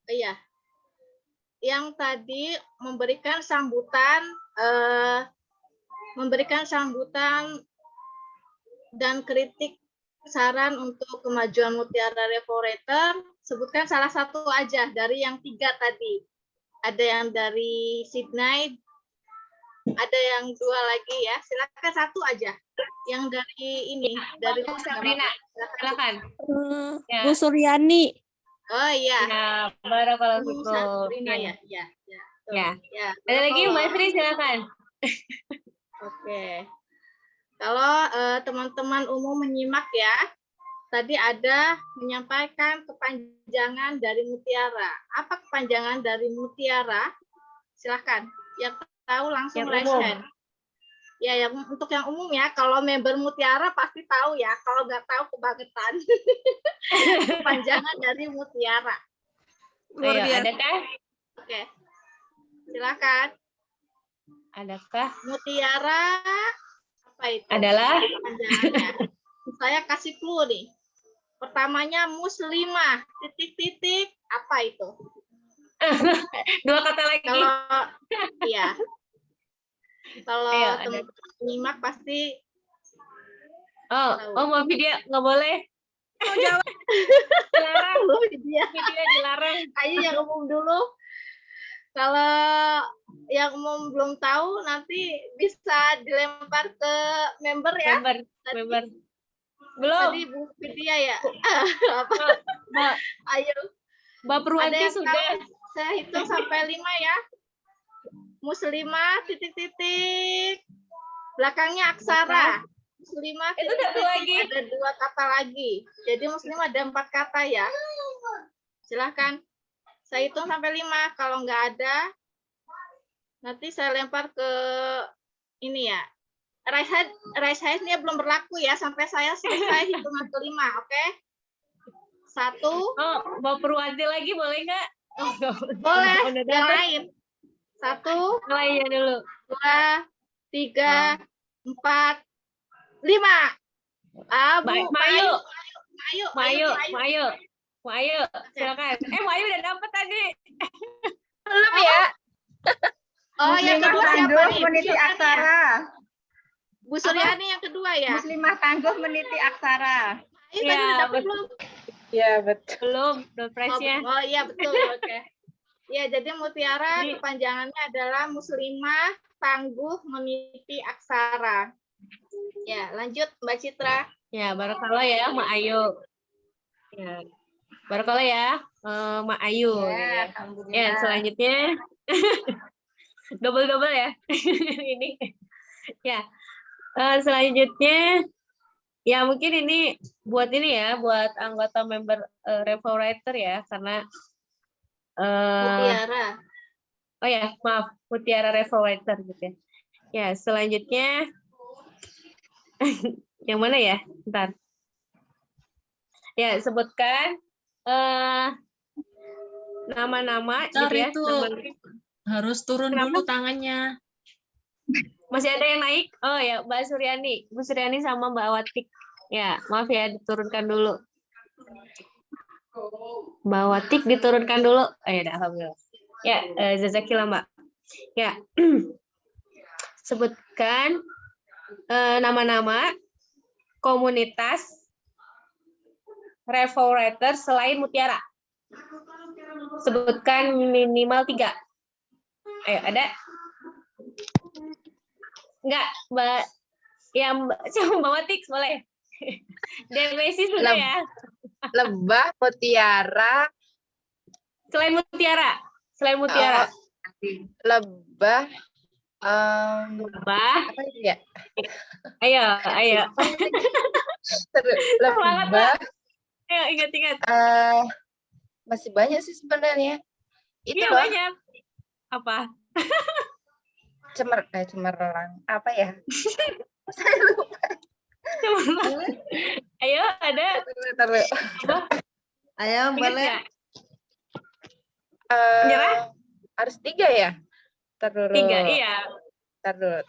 Iya. Yang tadi memberikan sambutan dan kritik saran untuk kemajuan Mutiara Reforator, sebutkan salah satu aja dari yang 3 tadi. Ada yang dari Sydney, ada yang 2 lagi ya. Silakan satu aja. Yang dari ini, dari Sabrina. Silakan. Ya. Bu Suryani. Oh iya. Ya, barakallahu fikum. Sabrina ya. Ya. Ada lagi Mbak Sri, silakan. Oke. Kalau teman-teman umum menyimak ya, tadi ada menyampaikan kepanjangan dari mutiara. Apa kepanjangan dari mutiara? Silahkan. Yang tahu langsung raise hand. Ya, yang untuk yang umum ya. Kalau member mutiara pasti tahu ya. Kalau nggak tahu kebangetan. Kepanjangan dari mutiara. Ayo, adakah? Oke. Silakan. Adakah? Mutiara apa itu? Adalah? Saya kasih clue nih. Pertamanya muslimah, titik-titik, apa itu? 2 kata lagi. Kalau iya. Kalau teman-teman nyimak pasti Mbak Vidya nggak boleh. Mau jawab. Dilarang. Vidya dilarang. Ayo yang umum dulu. Kalau yang umum belum tahu, nanti bisa dilempar ke member ya. Member. Belum. Tadi Bu Vidya ya. Mbak. Ayo. Mbak Purwanti sudah. Saya hitung sampai 5 ya. Muslimah, titik-titik. Belakangnya aksara. Muslimah, titik-titik. Ada 2 kata lagi. Jadi muslimah ada 4 kata ya. Silahkan. Saya hitung sampai 5. Kalau nggak ada, nanti saya lempar ke ini ya. Raise hand-nya belum berlaku ya. Sampai saya selesai hitungan ke-5. Oke? 1. Mbak Purwanti lagi boleh nggak? Boleh. Yang lain. 1. Lainnya dulu. 2, 3, 4, 5. Mayu, silakan. Mayu udah dapet tadi. Belum ya? Oh, yang kedua siapa nih? Meniti aksara. Bu Suryani yang kedua ya? Muslimah tangguh meniti aksara. Iya, belum. Iya, betul. Belum press-nya. Oh iya, betul. Oke. Ya, jadi mutiara kepanjangannya adalah muslimah tangguh meniti aksara. Ya, lanjut Mbak Citra. Ya, barakallah ya Mak Ayu. Ya. Barakallah ya Mak Ayu. Ya, Ya, selanjutnya Double-double ya. Ini. Ya. Selanjutnya ya mungkin ini buat anggota member Revo Writer ya, karena Mutiara. oh ya, maaf, Mutiara Revo Writer gitu ya. Ya, selanjutnya yang mana ya? Bentar. Ya, sebutkan nama-nama gitu ya. Harus turun dulu tangannya. Masih ada yang naik? Oh ya, Mbak Suryani. Bu Suryani sama Mbak Watik. Ya, maaf ya, diturunkan dulu. Mbak Watik diturunkan dulu. Oh ya, alhamdulillah. Ya, jazakillah Mbak. Ya, sebutkan nama-nama komunitas Revo Writer selain Mutiara. Sebutkan minimal 3. Ayo, ada? Enggak, Mbak. Ya, coba Mbak Watik boleh. Demesi sudah ya. Lebah, mutiara. Selain Mutiara. Selain Mutiara. Lebah. Lebah. Apa itu ya? Ayo. Lebah. Ayo, ingat-ingat. Masih banyak sih sebenarnya. Itu Iya, loh. banyak. Apa? Cemerlang. Apa ya? Saya lupa. Ayo, ada. Taruh. Ayo, boleh. Nyerah? Harus 3 ya? Taruh. 3, iya. Taruh.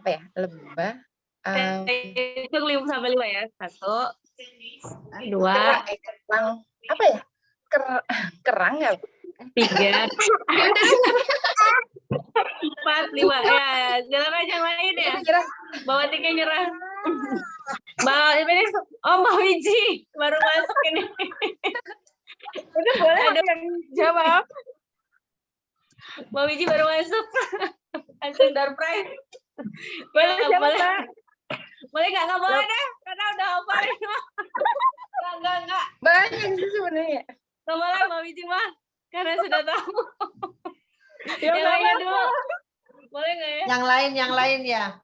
Apa ya? Lebah. Hitung 5 sampai 5 ya. 1, 2, Kerang. Apa ya? Kerang ya? 3, 4, 5. Ya, jalan aja yang lain ya. Bawa 3 nyerah. Mbak Wiji baru masuk ini. Udah boleh yang jawab. Mbak Wiji baru masuk. Langsung door prize. Boleh nggak? Nggak boleh deh, karena udah hafal. Enggak. Banyak sih sebenarnya. Nggak boleh Mbak Wiji mah, karena sudah tahu. Yang lainnya dulu. Boleh nggak ya? Yang lain ya.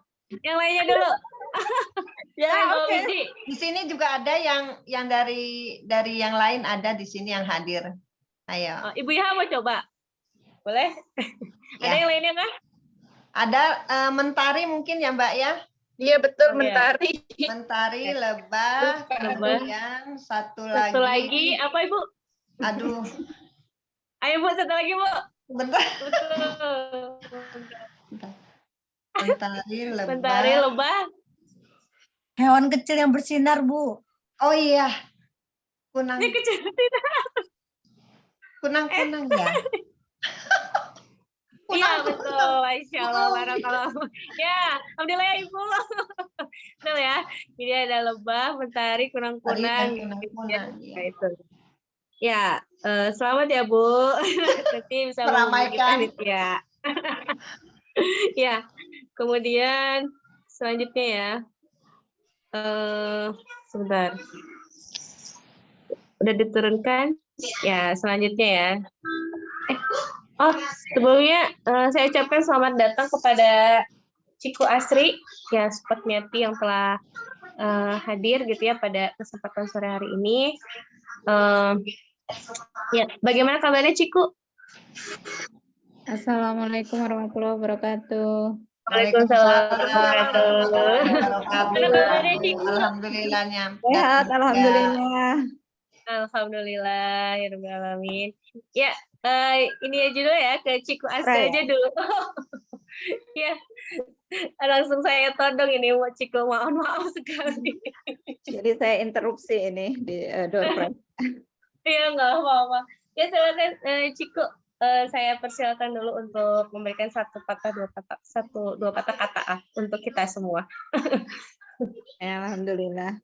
Yang lainnya dulu. Ya, oke. Di sini juga ada yang dari yang lain ada di sini yang hadir. Ayo. Ibu Iha mau coba? Boleh? Ada yang lainnya kah? Ada Mentari mungkin ya Mbak ya? Iya betul, Mentari. Mentari, Lebah, kemudian satu lagi apa Ibu? Aduh. Ayo Bu, satu lagi Bu. Bentar. Mentari, Lebah. Hewan kecil yang bersinar, Bu. Oh iya. Kunang. Ini kecil Kunang-kunang ya. Iya betul, Masya Allah, barakallah. Ya, alhamdulillah ya Ibu. Betul ya. Jadi ada lebah, mentari, kunang-kunang. Itu. Ya, selamat ya Bu. Nanti bisa meramaikan ya. Ya, kemudian selanjutnya ya. Sebentar. Udah diturunkan? Ya, selanjutnya ya. Sebelumnya saya ucapkan selamat datang kepada Ciku Asri, ya Spotmiati yang telah hadir gitu ya pada kesempatan sore hari ini. Ya, bagaimana kabarnya Ciku? Assalamualaikum warahmatullahi wabarakatuh. Waalaikumsalam warahmatullahi wabarakatuh. Alhamdulillahnya. Sehat, alhamdulillah. Alhamdulillah, ya Rabbil Alamin. Ya, ini aja dulu ya, ke Ciku Asri aja dulu. Ya, langsung saya todong ini, Ciku, maaf sekali. Jadi saya interupsi ini di door prize. Iya, nggak apa-apa. Ya, silakan Ciku, saya persilakan dulu untuk memberikan dua patah kata untuk kita semua. Alhamdulillah.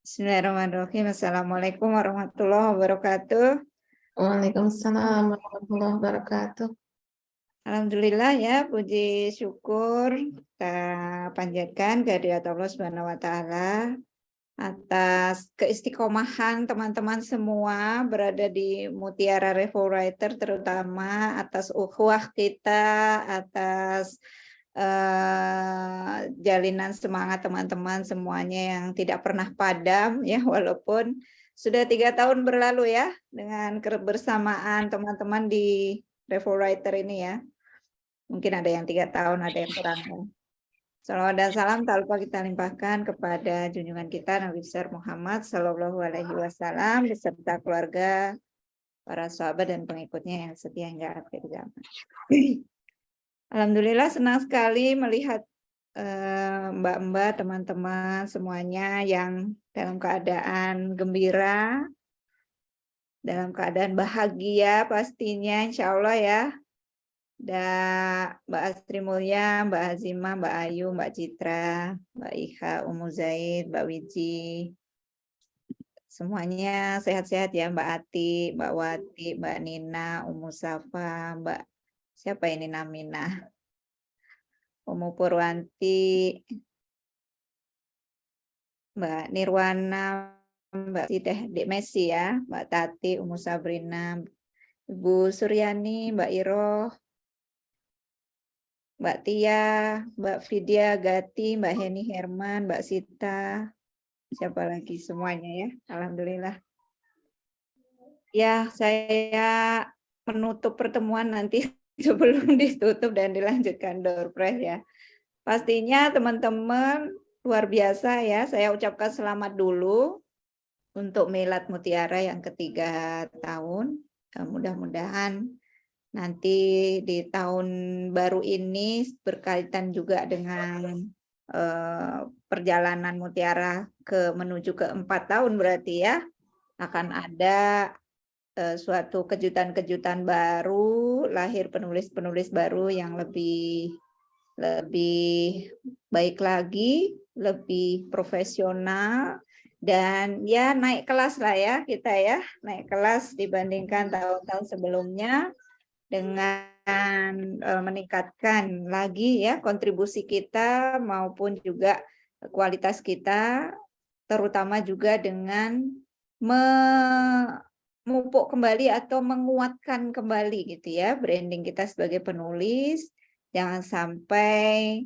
Bismillahirrahmanirrahim. Assalamualaikum warahmatullahi wabarakatuh. Waalaikumsalam warahmatullahi wabarakatuh. Alhamdulillah ya, puji syukur kita panjatkan kehadirat Allah Subhanahu wa taala atas keistiqomahan teman-teman semua berada di Mutiara Referorator, terutama atas ukhuwah kita, atas jalinan semangat teman-teman semuanya yang tidak pernah padam ya, walaupun sudah 3 tahun berlalu ya dengan kebersamaan teman-teman di Referorator ini ya. Mungkin ada yang 3 tahun, ada yang kurang. Salawat dan salam tak lupa kita limpahkan kepada junjungan kita Nabi besar Muhammad Sallallahu Alaihi Wasallam beserta keluarga, para sahabat dan pengikutnya yang setia hingga akhir zaman. Alhamdulillah senang sekali melihat mbak-mbak, teman-teman semuanya yang dalam keadaan gembira, dalam keadaan bahagia pastinya, insya Allah ya. Mbak Astri Mulya, Mbak Azimah, Mbak Ayu, Mbak Citra, Mbak Iha, Umu Zaid, Mbak Wiji, semuanya sehat-sehat ya, Mbak Ati, Mbak Wati, Mbak Nina, Umu Safa, Mbak siapa ini Namina, Umu Purwanti, Mbak Nirwana, Mbak Sidah Dek Messi ya, Mbak Tati, Umu Sabrina, Ibu Suryani, Mbak Iroh, Mbak Tia, Mbak Vidya Gati, Mbak Heni Herman, Mbak Sita, siapa lagi semuanya ya, alhamdulillah. Ya, saya menutup pertemuan nanti sebelum ditutup dan dilanjutkan door prize ya. Pastinya teman-teman luar biasa ya, saya ucapkan selamat dulu untuk Milad Mutiara yang ke-3 tahun. Mudah-mudahan nanti di tahun baru ini berkaitan juga dengan perjalanan Mutiara menuju ke 4 tahun berarti ya, akan ada suatu kejutan-kejutan baru, lahir penulis-penulis baru yang lebih baik lagi, lebih profesional, dan ya naik kelas lah ya kita ya, naik kelas dibandingkan tahun-tahun sebelumnya, dengan meningkatkan lagi ya kontribusi kita maupun juga kualitas kita, terutama juga dengan memupuk kembali atau menguatkan kembali gitu ya branding kita sebagai penulis. Jangan sampai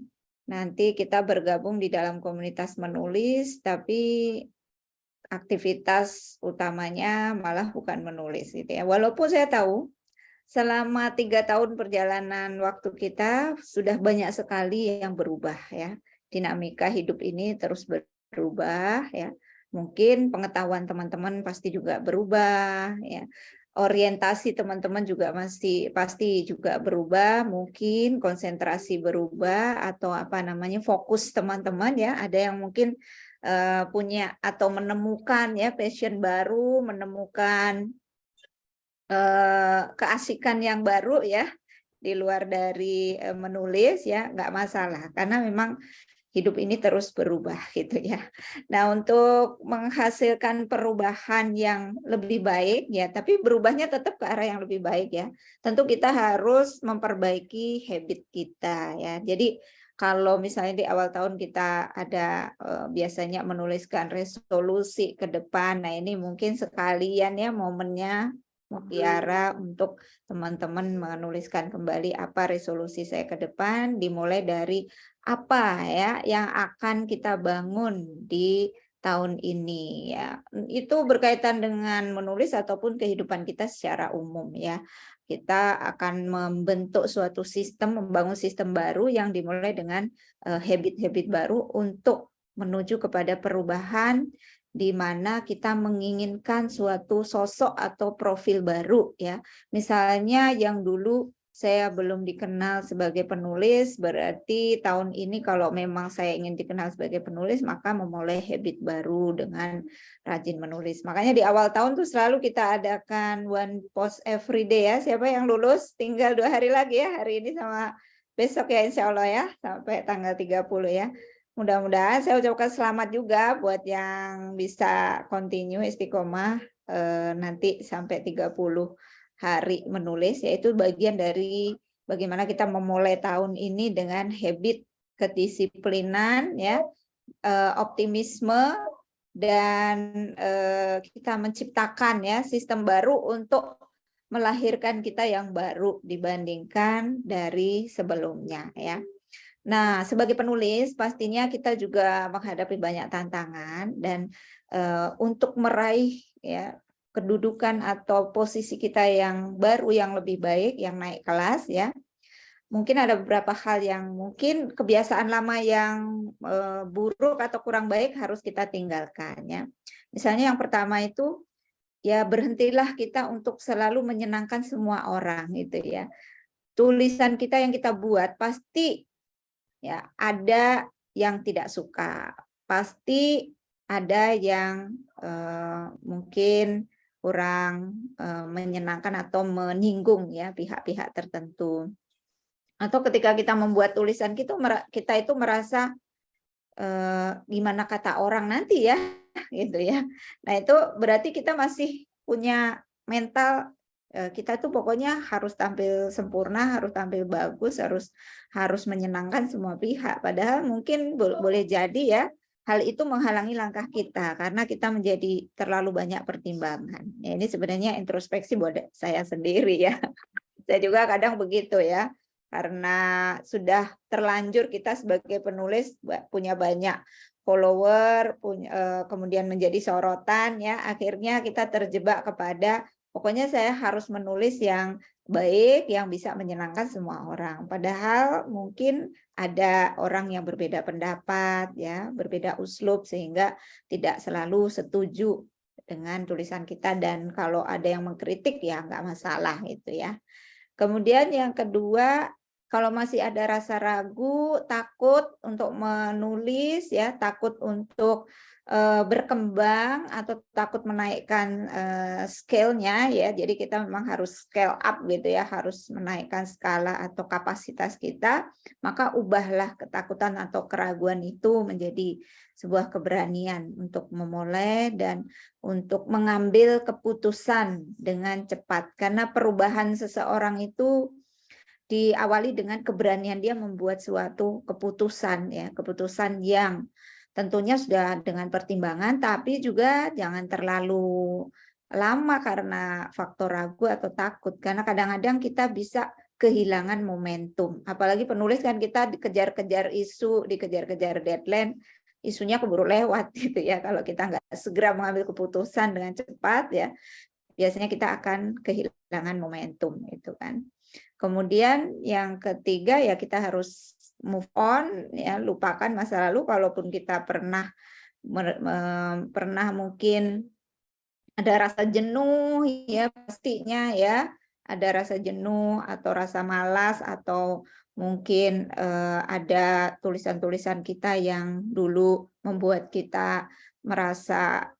nanti kita bergabung di dalam komunitas menulis tapi aktivitas utamanya malah bukan menulis gitu ya. Walaupun saya tahu selama 3 tahun perjalanan waktu kita sudah banyak sekali yang berubah ya. Dinamika hidup ini terus berubah ya. Mungkin pengetahuan teman-teman pasti juga berubah ya. Orientasi teman-teman juga pasti juga berubah, mungkin konsentrasi berubah atau fokus teman-teman ya. Ada yang mungkin punya atau menemukan ya passion baru, menemukan keasikan yang baru ya di luar dari menulis ya, nggak masalah karena memang hidup ini terus berubah gitu ya. Nah, untuk menghasilkan perubahan yang lebih baik ya, tapi berubahnya tetap ke arah yang lebih baik ya. Tentu kita harus memperbaiki habit kita ya. Jadi kalau misalnya di awal tahun kita ada biasanya menuliskan resolusi ke depan, nah ini mungkin sekalian ya momennya Mutiara untuk teman-teman menuliskan kembali apa resolusi saya ke depan, dimulai dari apa ya yang akan kita bangun di tahun ini ya. Itu berkaitan dengan menulis ataupun kehidupan kita secara umum ya. Kita akan membentuk suatu sistem, membangun sistem baru yang dimulai dengan habit-habit baru untuk menuju kepada perubahan di mana kita menginginkan suatu sosok atau profil baru ya. Misalnya yang dulu saya belum dikenal sebagai penulis, berarti tahun ini kalau memang saya ingin dikenal sebagai penulis, maka memulai habit baru dengan rajin menulis. Makanya di awal tahun tuh selalu kita adakan one post every day ya. Siapa yang lulus tinggal 2 hari lagi ya, hari ini sama besok ya insya Allah ya, sampai tanggal 30 ya. Mudah-mudahan saya ucapkan selamat juga buat yang bisa continue istiqomah nanti sampai 30 hari menulis, yaitu bagian dari bagaimana kita memulai tahun ini dengan habit kedisiplinan ya, optimisme dan kita menciptakan ya sistem baru untuk melahirkan kita yang baru dibandingkan dari sebelumnya ya. Nah, sebagai penulis pastinya kita juga menghadapi banyak tantangan dan untuk meraih ya kedudukan atau posisi kita yang baru yang lebih baik, yang naik kelas ya. Mungkin ada beberapa hal yang mungkin kebiasaan lama yang buruk atau kurang baik harus kita tinggalkan ya. Misalnya yang pertama itu ya berhentilah kita untuk selalu menyenangkan semua orang gitu ya. Tulisan kita yang kita buat pasti ya ada yang tidak suka, pasti ada yang mungkin kurang menyenangkan atau menyinggung ya pihak-pihak tertentu. Atau ketika kita membuat tulisan kita itu merasa gimana kata orang nanti ya gitu ya. Nah itu berarti kita masih punya mental kita tuh pokoknya harus tampil sempurna, harus tampil bagus, harus menyenangkan semua pihak. Padahal mungkin boleh jadi ya hal itu menghalangi langkah kita karena kita menjadi terlalu banyak pertimbangan. Ya, ini sebenarnya introspeksi buat saya sendiri ya. Saya juga kadang begitu ya. Karena sudah terlanjur kita sebagai penulis punya banyak follower, kemudian menjadi sorotan ya, akhirnya kita terjebak kepada pokoknya saya harus menulis yang baik, yang bisa menyenangkan semua orang. Padahal mungkin ada orang yang berbeda pendapat ya, berbeda uslub sehingga tidak selalu setuju dengan tulisan kita dan kalau ada yang mengkritik ya nggak masalah gitu ya. Kemudian yang kedua, kalau masih ada rasa ragu, takut untuk menulis, ya, takut untuk berkembang atau takut menaikkan scale-nya, ya, jadi kita memang harus scale up gitu ya, harus menaikkan skala atau kapasitas kita, maka ubahlah ketakutan atau keraguan itu menjadi sebuah keberanian untuk memulai dan untuk mengambil keputusan dengan cepat, karena perubahan seseorang itu diawali dengan keberanian dia membuat suatu keputusan ya, keputusan yang tentunya sudah dengan pertimbangan tapi juga jangan terlalu lama karena faktor ragu atau takut, karena kadang-kadang kita bisa kehilangan momentum. Apalagi penulis kan kita dikejar-kejar isu, dikejar-kejar deadline, isunya keburu lewat gitu ya. Kalau kita nggak segera mengambil keputusan dengan cepat ya, biasanya kita akan kehilangan momentum itu kan. Kemudian yang ketiga ya kita harus move on ya, lupakan masa lalu. Kalaupun kita pernah mungkin ada rasa jenuh ya, pastinya ya ada rasa jenuh atau rasa malas atau mungkin ada tulisan-tulisan kita yang dulu membuat kita merasa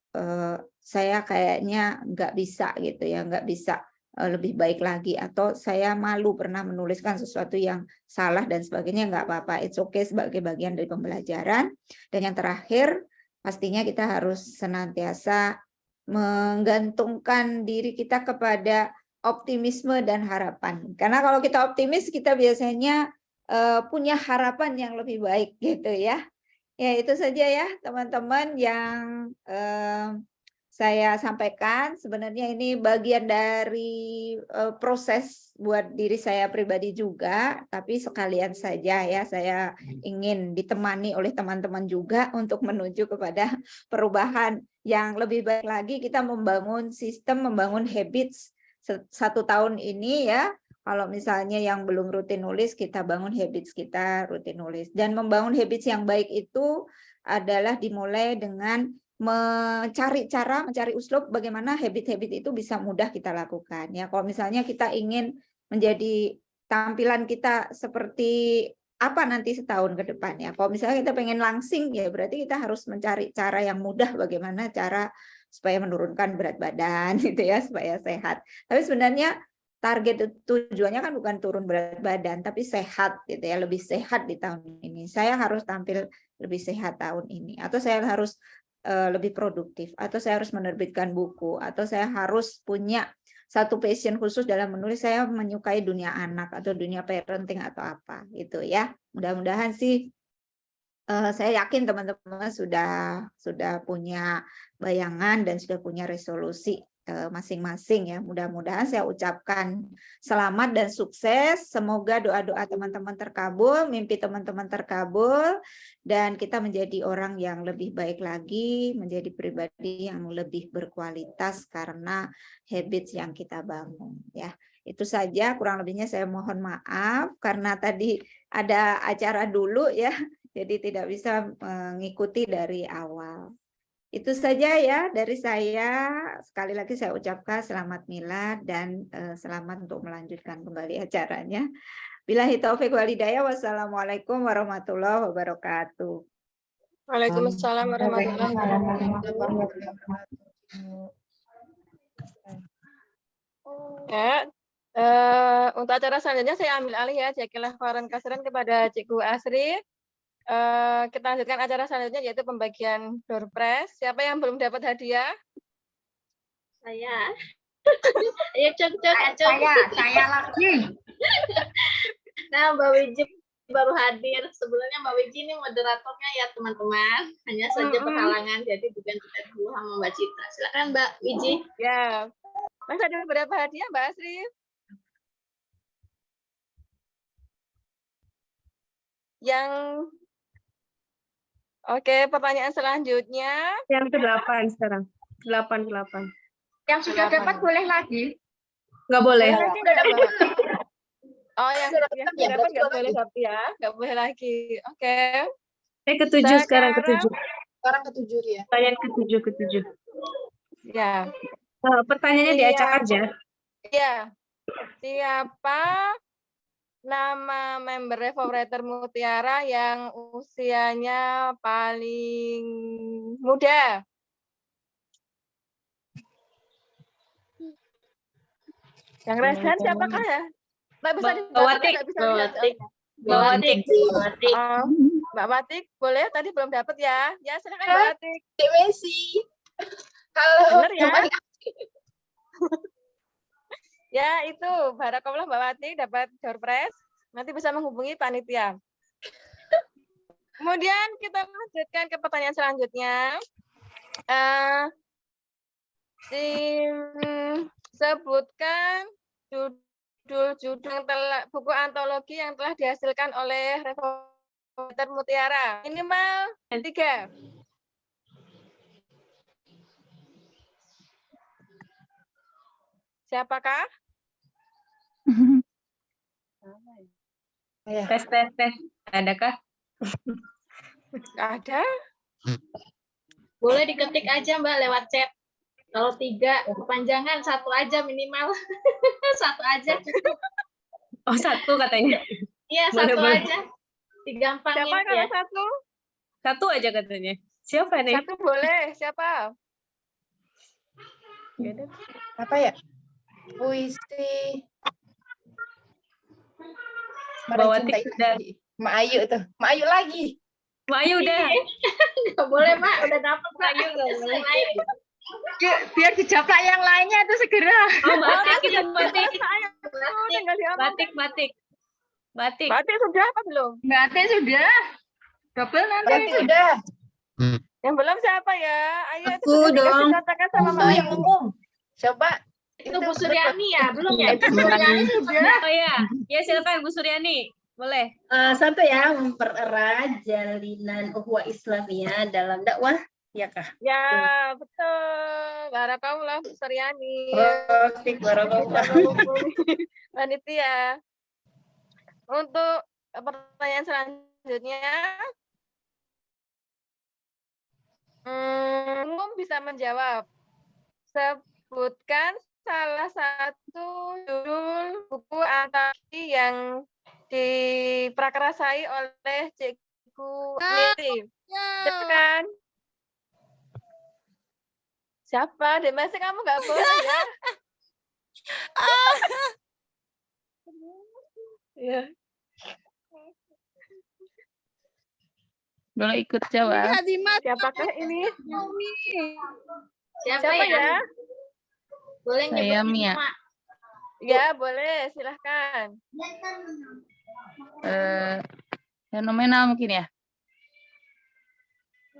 saya kayaknya nggak bisa gitu ya, nggak bisa lebih baik lagi, atau saya malu pernah menuliskan sesuatu yang salah dan sebagainya, nggak apa-apa, it's okay sebagai bagian dari pembelajaran. Dan yang terakhir pastinya kita harus senantiasa menggantungkan diri kita kepada optimisme dan harapan, karena kalau kita optimis kita biasanya punya harapan yang lebih baik gitu ya. Ya itu saja ya teman-teman yang saya sampaikan. Sebenarnya ini bagian dari proses buat diri saya pribadi juga, tapi sekalian saja ya saya ingin ditemani oleh teman-teman juga untuk menuju kepada perubahan yang lebih baik lagi. Kita membangun sistem, membangun habits 1 tahun ini ya. Kalau misalnya yang belum rutin nulis, kita bangun habits kita rutin nulis. Dan membangun habits yang baik itu adalah dimulai dengan mencari cara, mencari uslub bagaimana habit-habit itu bisa mudah kita lakukan ya. Kalau misalnya kita ingin menjadi tampilan kita seperti apa nanti setahun ke depan ya. Kalau misalnya kita pengen langsing ya berarti kita harus mencari cara yang mudah, bagaimana cara supaya menurunkan berat badan gitu ya, supaya sehat. Tapi sebenarnya target tujuannya kan bukan turun berat badan tapi sehat gitu ya, lebih sehat di tahun ini. Saya harus tampil lebih sehat tahun ini, atau saya harus lebih produktif, atau saya harus menerbitkan buku, atau saya harus punya satu passion khusus dalam menulis, saya menyukai dunia anak atau dunia parenting atau apa gitu ya. Mudah-mudahan sih saya yakin teman-teman sudah punya bayangan dan sudah punya resolusi masing-masing ya. Mudah-mudahan saya ucapkan selamat dan sukses. Semoga doa-doa teman-teman terkabul, mimpi teman-teman terkabul, dan kita menjadi orang yang lebih baik lagi, menjadi pribadi yang lebih berkualitas karena habits yang kita bangun ya. Itu saja, kurang lebihnya saya mohon maaf karena tadi ada acara dulu ya. Jadi tidak bisa mengikuti dari awal. Itu saja ya dari saya. Sekali lagi saya ucapkan selamat milad dan selamat untuk melanjutkan kembali acaranya. Billahi taufiq wal hidayah. Wassalamualaikum warahmatullahi wabarakatuh. Waalaikumsalam warahmatullahi wabarakatuh. Ya, untuk acara selanjutnya saya ambil alih ya. Jazakallahu khairan katsiran kepada Cikgu Asri. Kita lanjutkan acara selanjutnya yaitu pembagian door prize. Siapa yang belum dapat hadiah? Saya. Ayo saya lagi. Nah, Mbak Wiji baru hadir. Sebelumnya Mbak Wiji ini moderatornya ya teman-teman. Hanya saja penghalangan, jadi bukan kita dulu sama Mbak Citra. Silakan Mbak Wiji. Ya. Mas ada berapa hadiah Mbak Asri? Yang Oke, pertanyaan selanjutnya. Yang ke-8 sekarang. 8. Yang sudah dapat boleh lagi? Nggak boleh. Oh, yang sudah dapat nggak boleh lagi ya? Nggak boleh lagi. Oke. Ke-7 sekarang, ke-7. Sekarang ke-7 ya. Pertanyaan ke-7. Ya. Pertanyaannya diacak aja. Iya. Siapa nama member Revolver Mutiara yang usianya paling muda? Yang resan siapakah ya? Mbak bisa Mbak Watik. Mbak Watik, boleh? Tadi belum dapat ya? Ya, silakan Mbak Watik. Messi. Halo. Benar ya? Ya, itu barakallah Mbak Wati dapat door prize. Nanti bisa menghubungi panitia. Kemudian kita lanjutkan ke pertanyaan selanjutnya. Sebutkan judul-judul buku antologi yang telah dihasilkan oleh Revolver Mutiara. Minimal 3. Siapakah? Tes. Adakah? Ada. Boleh diketik aja Mbak lewat chat. Kalau 3 kepanjangan, 1 aja minimal. 1 aja cukup. Oh, 1 katanya. Iya, 1 aja. Digampangin Siapa kalau ya. 1 aja katanya. Siapa nih? 1 boleh. Siapa? Apa ya? Puisi. Mbak Wati udah. Mak Ayu tuh. Mak Ayu lagi. Mbak Ayu udah. Nggak boleh, Mak. Udah dapat, Mak. Ayu nggak boleh. Biar dijawab yang lainnya itu segera. Oh, batik kita batik. Batik. Batik sudah apa belum? Batik sudah. Double nanti. Batik udah. Yang belum siapa ya? Ayo Aku dong. Katakan sama Itu yang umum. Coba. Itu Bu Suryani ya? Belum ya? Itu Bu Suryani sudah. Oh ya. Ya silakan Bu Suryani. Boleh. 1 ya, mempererat jalinan ukhuwah Islamiyah dalam dakwah. Ya kah? Ya, betul. Barakallah Bu Suryani. Barakallah. Panitia. Untuk pertanyaan selanjutnya, umum bisa menjawab. Sebutkan salah satu judul buku antologi yang diprakarasai oleh Cikgu Niti. Silakan. Siapa? Demasi kamu nggak boleh ya? Ya. Boleh ikut jawab. Siapakah ini? Siapa ya? Boleh Saya nyebut Mia. Mak. Ya, boleh. Silahkan. Fenomenal mungkin ya.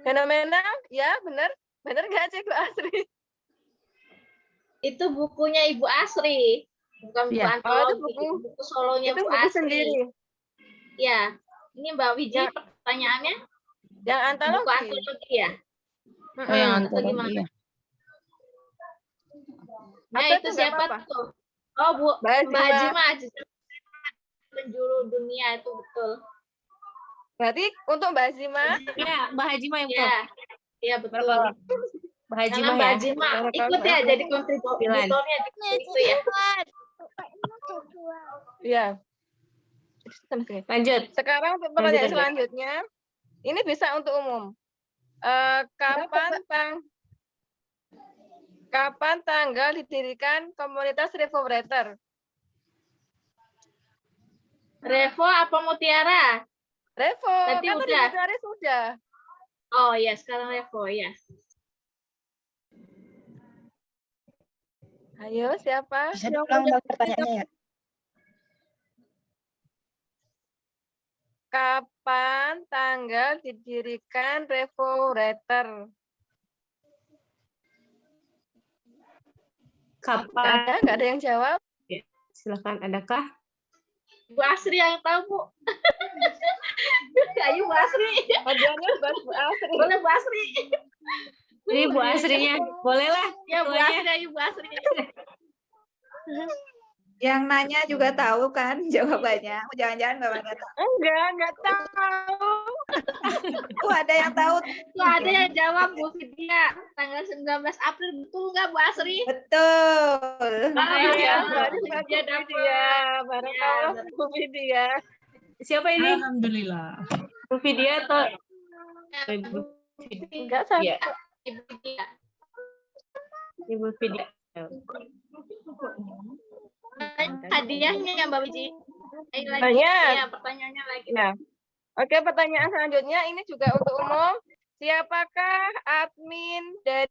Fenomena, ya benar. Benar nggak Cikgu Asri? Itu bukunya Ibu Asri, bukan buku Iya. antologi, Oh, itu buku solonya itu Bu buku Asri. sendiri. Ya, ini Mbak Wiji pertanyaannya Yang antologi. buku antologi ya? Oh, yang Atau antologi gimana? ya. Nah, Atau itu nggak siapa apa-apa? tuh? Oh, Mbak Mbak Hajima. Hajima. Penjuru dunia itu betul. Berarti untuk Mbak Hajima. Ya, Mbak Hajima yang Iya, iya betul. Mbak Karena Hajima Mbak ya. Hajima ikut ya jadi kontributornya di itu ya. Iya. Lanjut. Sekarang untuk pertanyaan Lanjut. selanjutnya. Ini bisa untuk umum. Kapan tanggal didirikan komunitas Revo-Writer? Revo apa Mutiara? Revo, Tadi kan tadi udah. Mutiara sudah. Oh ya, sekarang Revo ya. Ayo, siapa? Bisa diulang Mbak, pertanyaannya ya? Kapan tanggal didirikan Revo-Writer? Kapan? Nggak ada yang jawab? Ya, silakan. Adakah? Bu Asri yang tahu, Bu. Ayo Bu Asri. Hadiahnya buat Bu Asri. Boleh Bu Asri. Ini Bu Asrinya. Boleh lah. Ya Bu ketuanya. Asri, ayo Bu Asri. Yang nanya juga tahu kan jawabannya. Jangan-jangan Mbak Manda tahu. Enggak tahu. Tuh ada yang tahu. Tuh ada yang jawab Bu Vidya. Tanggal 19 April betul nggak Bu Asri? Betul. Iya, Dia dapat. Barakallah Bu Vidya. Siapa ini? Alhamdulillah. Bu Vidya atau Enggak sama. Iya. Ibu Vidya. Ibu Vidya. Hadiahnya ya Mbak Wiji. Ayo lagi. Banyak. Ya, pertanyaannya lagi. Nah, oke, pertanyaan selanjutnya ini juga untuk umum. Siapakah admin dari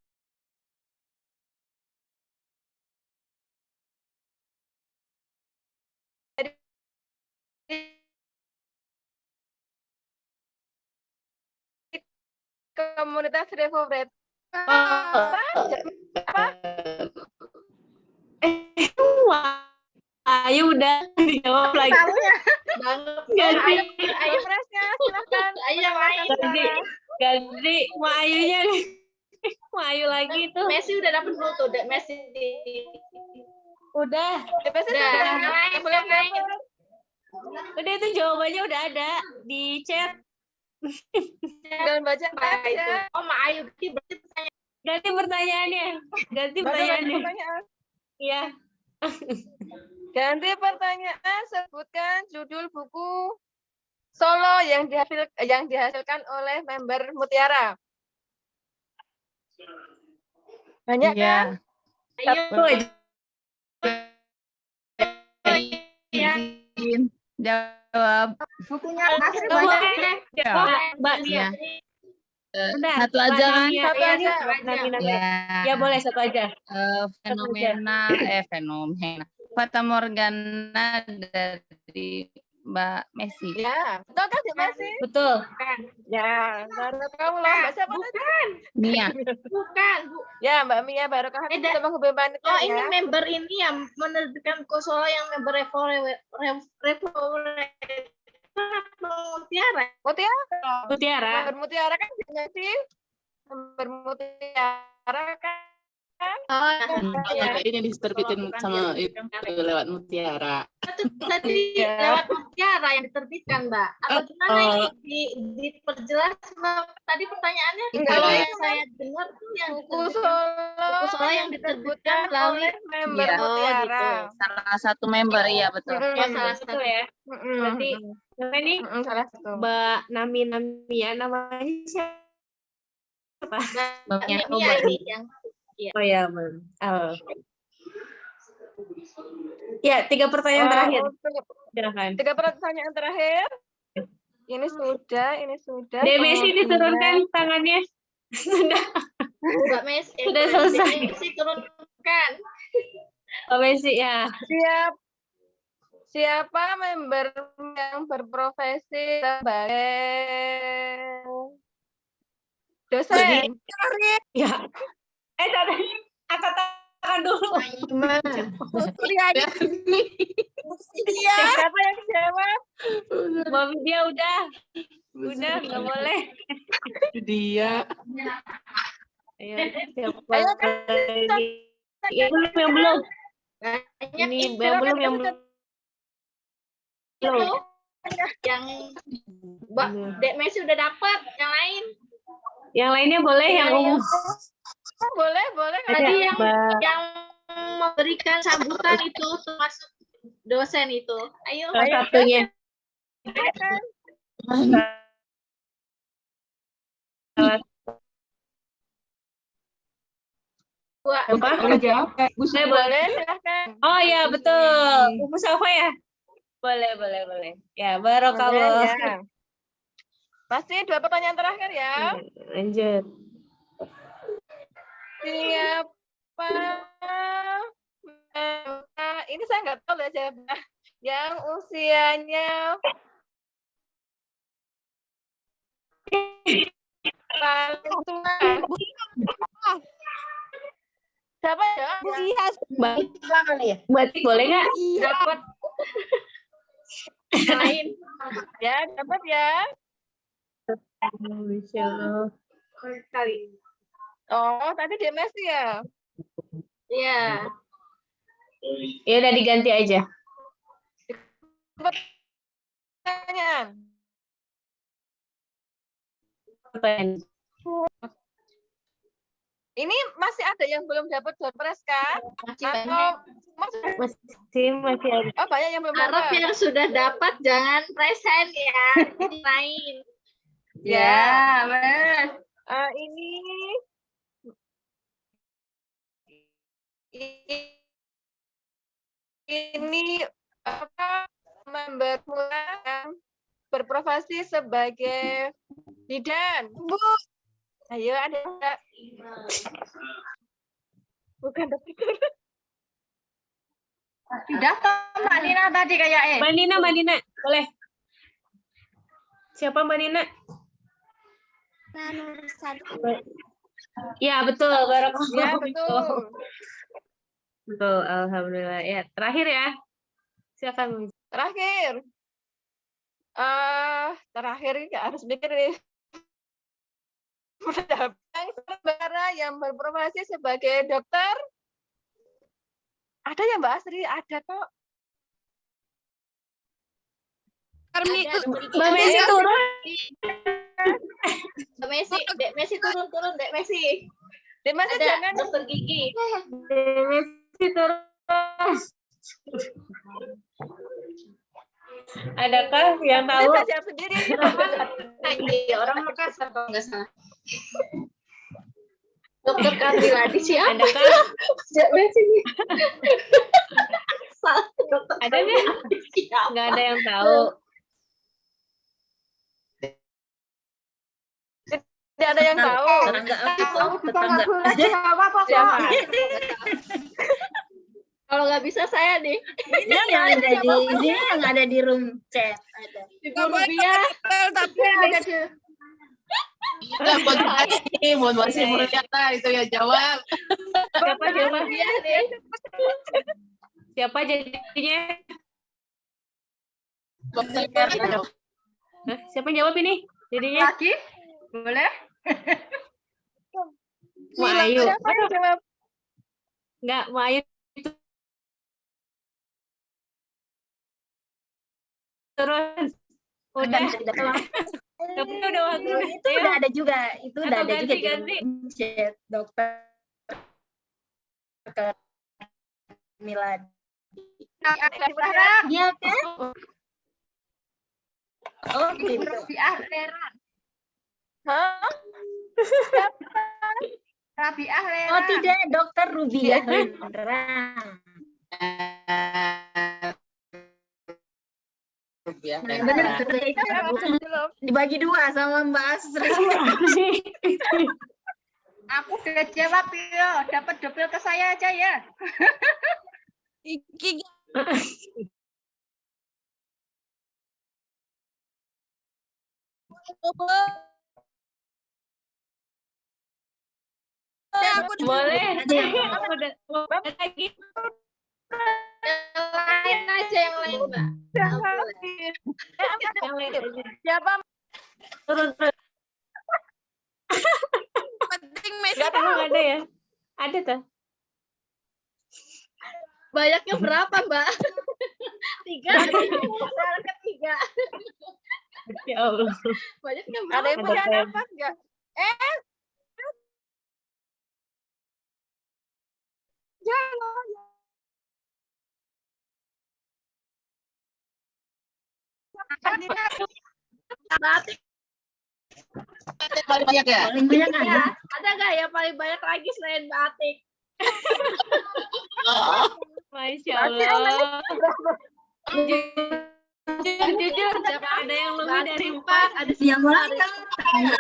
komunitas Revo-Writer? Ayo udah dijawab lagi. Ganti. Ayo presnya silakan. Ayo yang lain. Ganti Ma Ayunya. Ma Ayu lagi tuh. Messi udah dapat dulu tuh, Messi. Udah. Udah. Yang lain. Udah itu jawabannya udah ada di chat. Jangan baca itu. Oh, Ma Ayu berarti pertanyaan. Ganti pertanyaannya. Ganti pertanyaannya. Iya. Ganti pertanyaan, sebutkan judul buku solo yang dihasilkan oleh member Mutiara. Banyak kan? Ayo. Jawab. Bukunya Asri banyak. Mbak Ya. Udah. Satu aja kan? Satu aja. Ya boleh satu aja. Fenomena Fata Morgana dari Mbak Messi. Ya, betul kan Mbak Messi? Betul. Ya, baru kamu loh. Mbak siapa tadi? Mia. Bukan. Ya, Mbak Mia baru kamu kita menghubungi panitia. Oh, ini member ini yang menerbitkan solo yang member Revo Mutiara. Mutiara. Member Mutiara kan banyak sih. Member Mutiara kan. Ini diterbitin sama itu lewat Mutiara. Tadi lewat Mutiara yang diterbitkan, Mbak. Apa gimana ini diperjelas? Tadi pertanyaannya kalau yang saya dengar tuh yang buku solo yang diterbitkan melalui member Mutiara. Salah satu member, iya betul. Ya, salah satu ya. Berarti ini salah satu. Mbak Namia namanya siapa? Mbak Mia. yang Oh ya, ya, 3 pertanyaan terakhir. Silakan. 3 pertanyaan terakhir. Ini sudah. Messi diturunkan tangannya. Sudah. Mbak Messi. Sudah selesai. Messi turunkan. Mbak Messi ya. Siapa member yang berprofesi sebagai dosen. Ya. Angkat tangan dulu. Siapa yang jawab? Mbak Widya udah nggak boleh. Dia. Ayo, siapa Ayo, lagi? Yang belum. Ini yang belum. Yang Mbak Dek Messi udah dapat, yang lain. Yang lainnya boleh yang umum. Boleh. Tadi yang Mbak. yang memberikan sambutan itu termasuk dosen itu. Ayo. Salah satunya. Apa? Saya boleh, silahkan. Oh ya betul. Ibu Safa ya? Boleh. Ya, barokallah. Ya. Pasti 2 pertanyaan terakhir ya. Lanjut. Siapa? Ini saya nggak tahu ya siapa. Yang usianya paling tua. Siapa ya? Mbak boleh nggak? Dapat. Yang lain. Ya, dapat ya. Masya Allah. Kali. Oh, tadi dia Messi ya? Iya. Ya udah diganti aja. Pertanyaan. Ini masih ada yang belum dapat door prize kan? Masih ada. Oh, banyak yang belum Harap dapat. yang sudah dapat jangan present ya. Ini lain. Ya, benar. Ini apa member mula yang berprofesi sebagai bidan. Bu. Ayo ada enggak? Bukan dokter. Sudah toh Mbak Nina tadi kayak Mbak Nina, boleh. Siapa Mbak Nina? Ya betul, barakallah. Ya betul. Betul, alhamdulillah. Ya terakhir ya. Silakan. Terakhir. Terakhir ini harus mikir nih. Saudara yang berprofesi sebagai dokter. Ada ya Mbak Asri? Ada kok. Mbak Messi turun. Mbak Messi, Dek Messi turun, Dek Messi. Dek Messi ada jangan dokter gigi. Dek Messi turun. Adakah yang tahu? Saya siap sendiri. Orang Makassar kalau nggak salah. Dokter Kandiladi siapa? Adakah? Dek Messi. Dokter Ada nggak? Nggak ada yang tahu. Tidak ada yang tahu. Siapa? Kalau nggak bisa saya nih. Ini yang ada di room chat. Ibu Rubiah. Tapi ada Buat masih berkata itu ya jawab. Siapa jawab? Rubiah nih. Siapa jadinya? Hah, siapa jawab ini? Jadinya? Lagi? Boleh? Mau Ayu. Siapa yang jawab? Enggak, mau Ayu turun. Udah. Tapi udah waktu. Itu udah ada juga. Itu udah ada juga ganti. di chat dokter Milad. Iya kan? Oh gitu. Hah? Rabiah Lera. Oh tidak, dokter Rubiah Lera. Benar, dibagi 2 sama Mbak Asri. Aku udah jawab ya, dapat double ke saya aja ya. Iki Boleh. Ada yang Aku udah lagi. Yang lain aja, yang lain, Mbak. Yang lain aja. Siapa? Turun. Penting Messi. Enggak tahu ada ya? Ada tuh. Banyaknya berapa, Mbak? 3. Yang ketiga. Ya Allah. Banyaknya berapa? Ada yang punya nafas nggak? Batik. Paling banyak ya? Paling banyak Ya, ada. ada nggak yang paling banyak lagi selain batik? Masya Allah. Jujur, Siapa? ada yang lebih dari 4. Ada Yang sekitar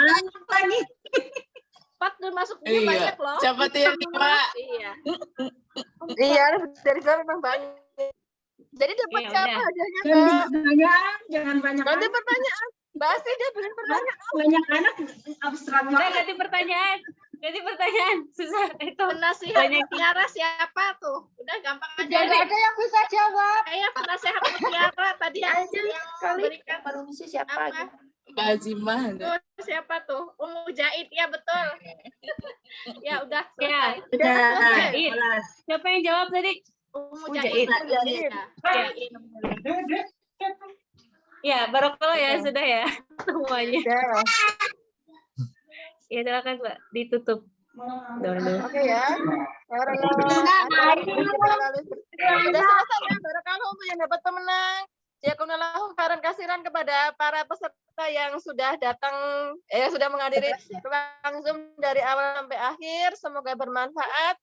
lain kan lagi. 4 termasuk dia Iya. banyak loh. Siapa tuh yang 5? Iya. Iya, dari saya memang banyak. Jadi dapat Ya siapa udah. hadiahnya, Kan Mbak? pertanyaan, jangan banyak Ganti anak. pertanyaan. Mbak Asih dia bikin pertanyaan. Banyak anak abstrak Udah banget. ganti pertanyaan. Ganti pertanyaan. Susah itu. Penasihat Banyak. mutiara siapa tuh? Udah gampang aja. Tidak ada yang bisa jawab. Kayak penasehat mutiara tadi yang memberikan Baru misi siapa apa? aja? Mbak Azimah. Tuh, siapa tuh? Umu Jahid, ya betul. Ya udah Ya, selesai. udah. Jahid. Siapa yang jawab tadi? Umu Jahid. Jahid. Ya, Barokallah ya, sudah ya semuanya. Ya, silakan Mbak, ditutup. Oke ya. Sudah selesai ya. Barakallahu untuk yang dapat pemenang. Jazakumullahu khairan kasiran kepada para peserta yang sudah datang, sudah menghadiri ruang Zoom dari awal sampai akhir. Semoga bermanfaat.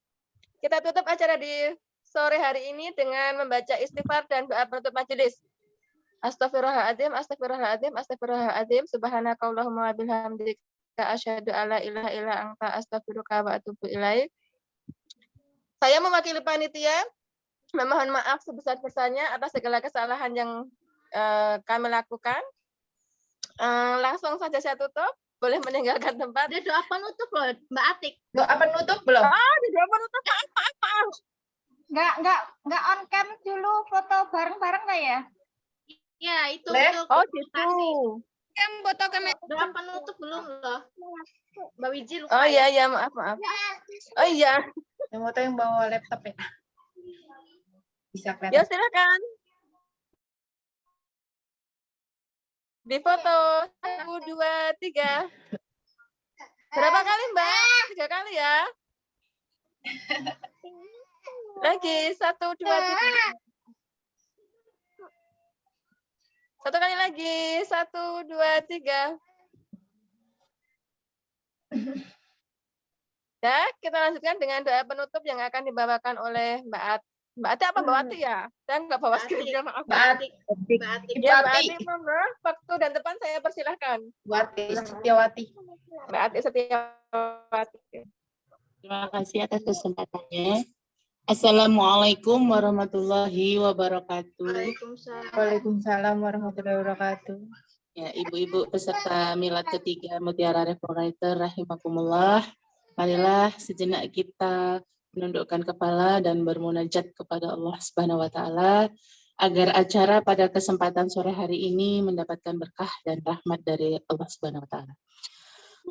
Kita tutup acara di sore hari ini dengan membaca istighfar dan doa penutup majelis. Astaghfirullahaladzim, astaghfirullahaladzim, astaghfirullahaladzim. Subhanakallahumma wa bihamdika asyhadu alla ilaha illa anta astaghfiruka wa atubu ilaik. Saya mewakili panitia memohon maaf sebesar-besarnya atas segala kesalahan yang kami lakukan. Langsung saja saya tutup. Boleh meninggalkan tempat. Ada doa penutup loh, Mbak Atik. Doa penutup belum? Di doa penutup maaf. Nggak on cam dulu foto bareng-bareng nggak ya? Ya, itu Leh? untuk Oh gitu. Kan foto kamera. doa penutup belum loh. Mbak Wiji lupa. Oh iya iya maaf. Oh iya. Yang foto yang bawa laptop ya? Bisa kelihatan. Ya silakan. Di foto 1, 2, 3. Berapa kali Mbak? 3 kali ya. Lagi 1, 2, 3. 1 kali lagi 1, 2, 3. Ya, kita lanjutkan dengan doa penutup yang akan dibawakan oleh Mbak Ati. Mbak Ati apa Mbak Ati ya? Saya nggak bawa skripnya, maaf. Mbak Atik. Mbak Atik. Ya, Mbak Ati, monggo. Waktu dan depan saya persilahkan. Mbak Atik Setiawati. Mbak Ati Setiawati. Terima kasih atas kesempatannya. Assalamualaikum warahmatullahi wabarakatuh. Waalaikumsalam warahmatullahi wabarakatuh. Ya, ibu-ibu peserta milad ketiga Mutiara Reforator rahimakumullah. Marilah sejenak kita menundukkan kepala dan bermunajat kepada Allah Subhanahu wa taala agar acara pada kesempatan sore hari ini mendapatkan berkah dan rahmat dari Allah Subhanahu wa taala.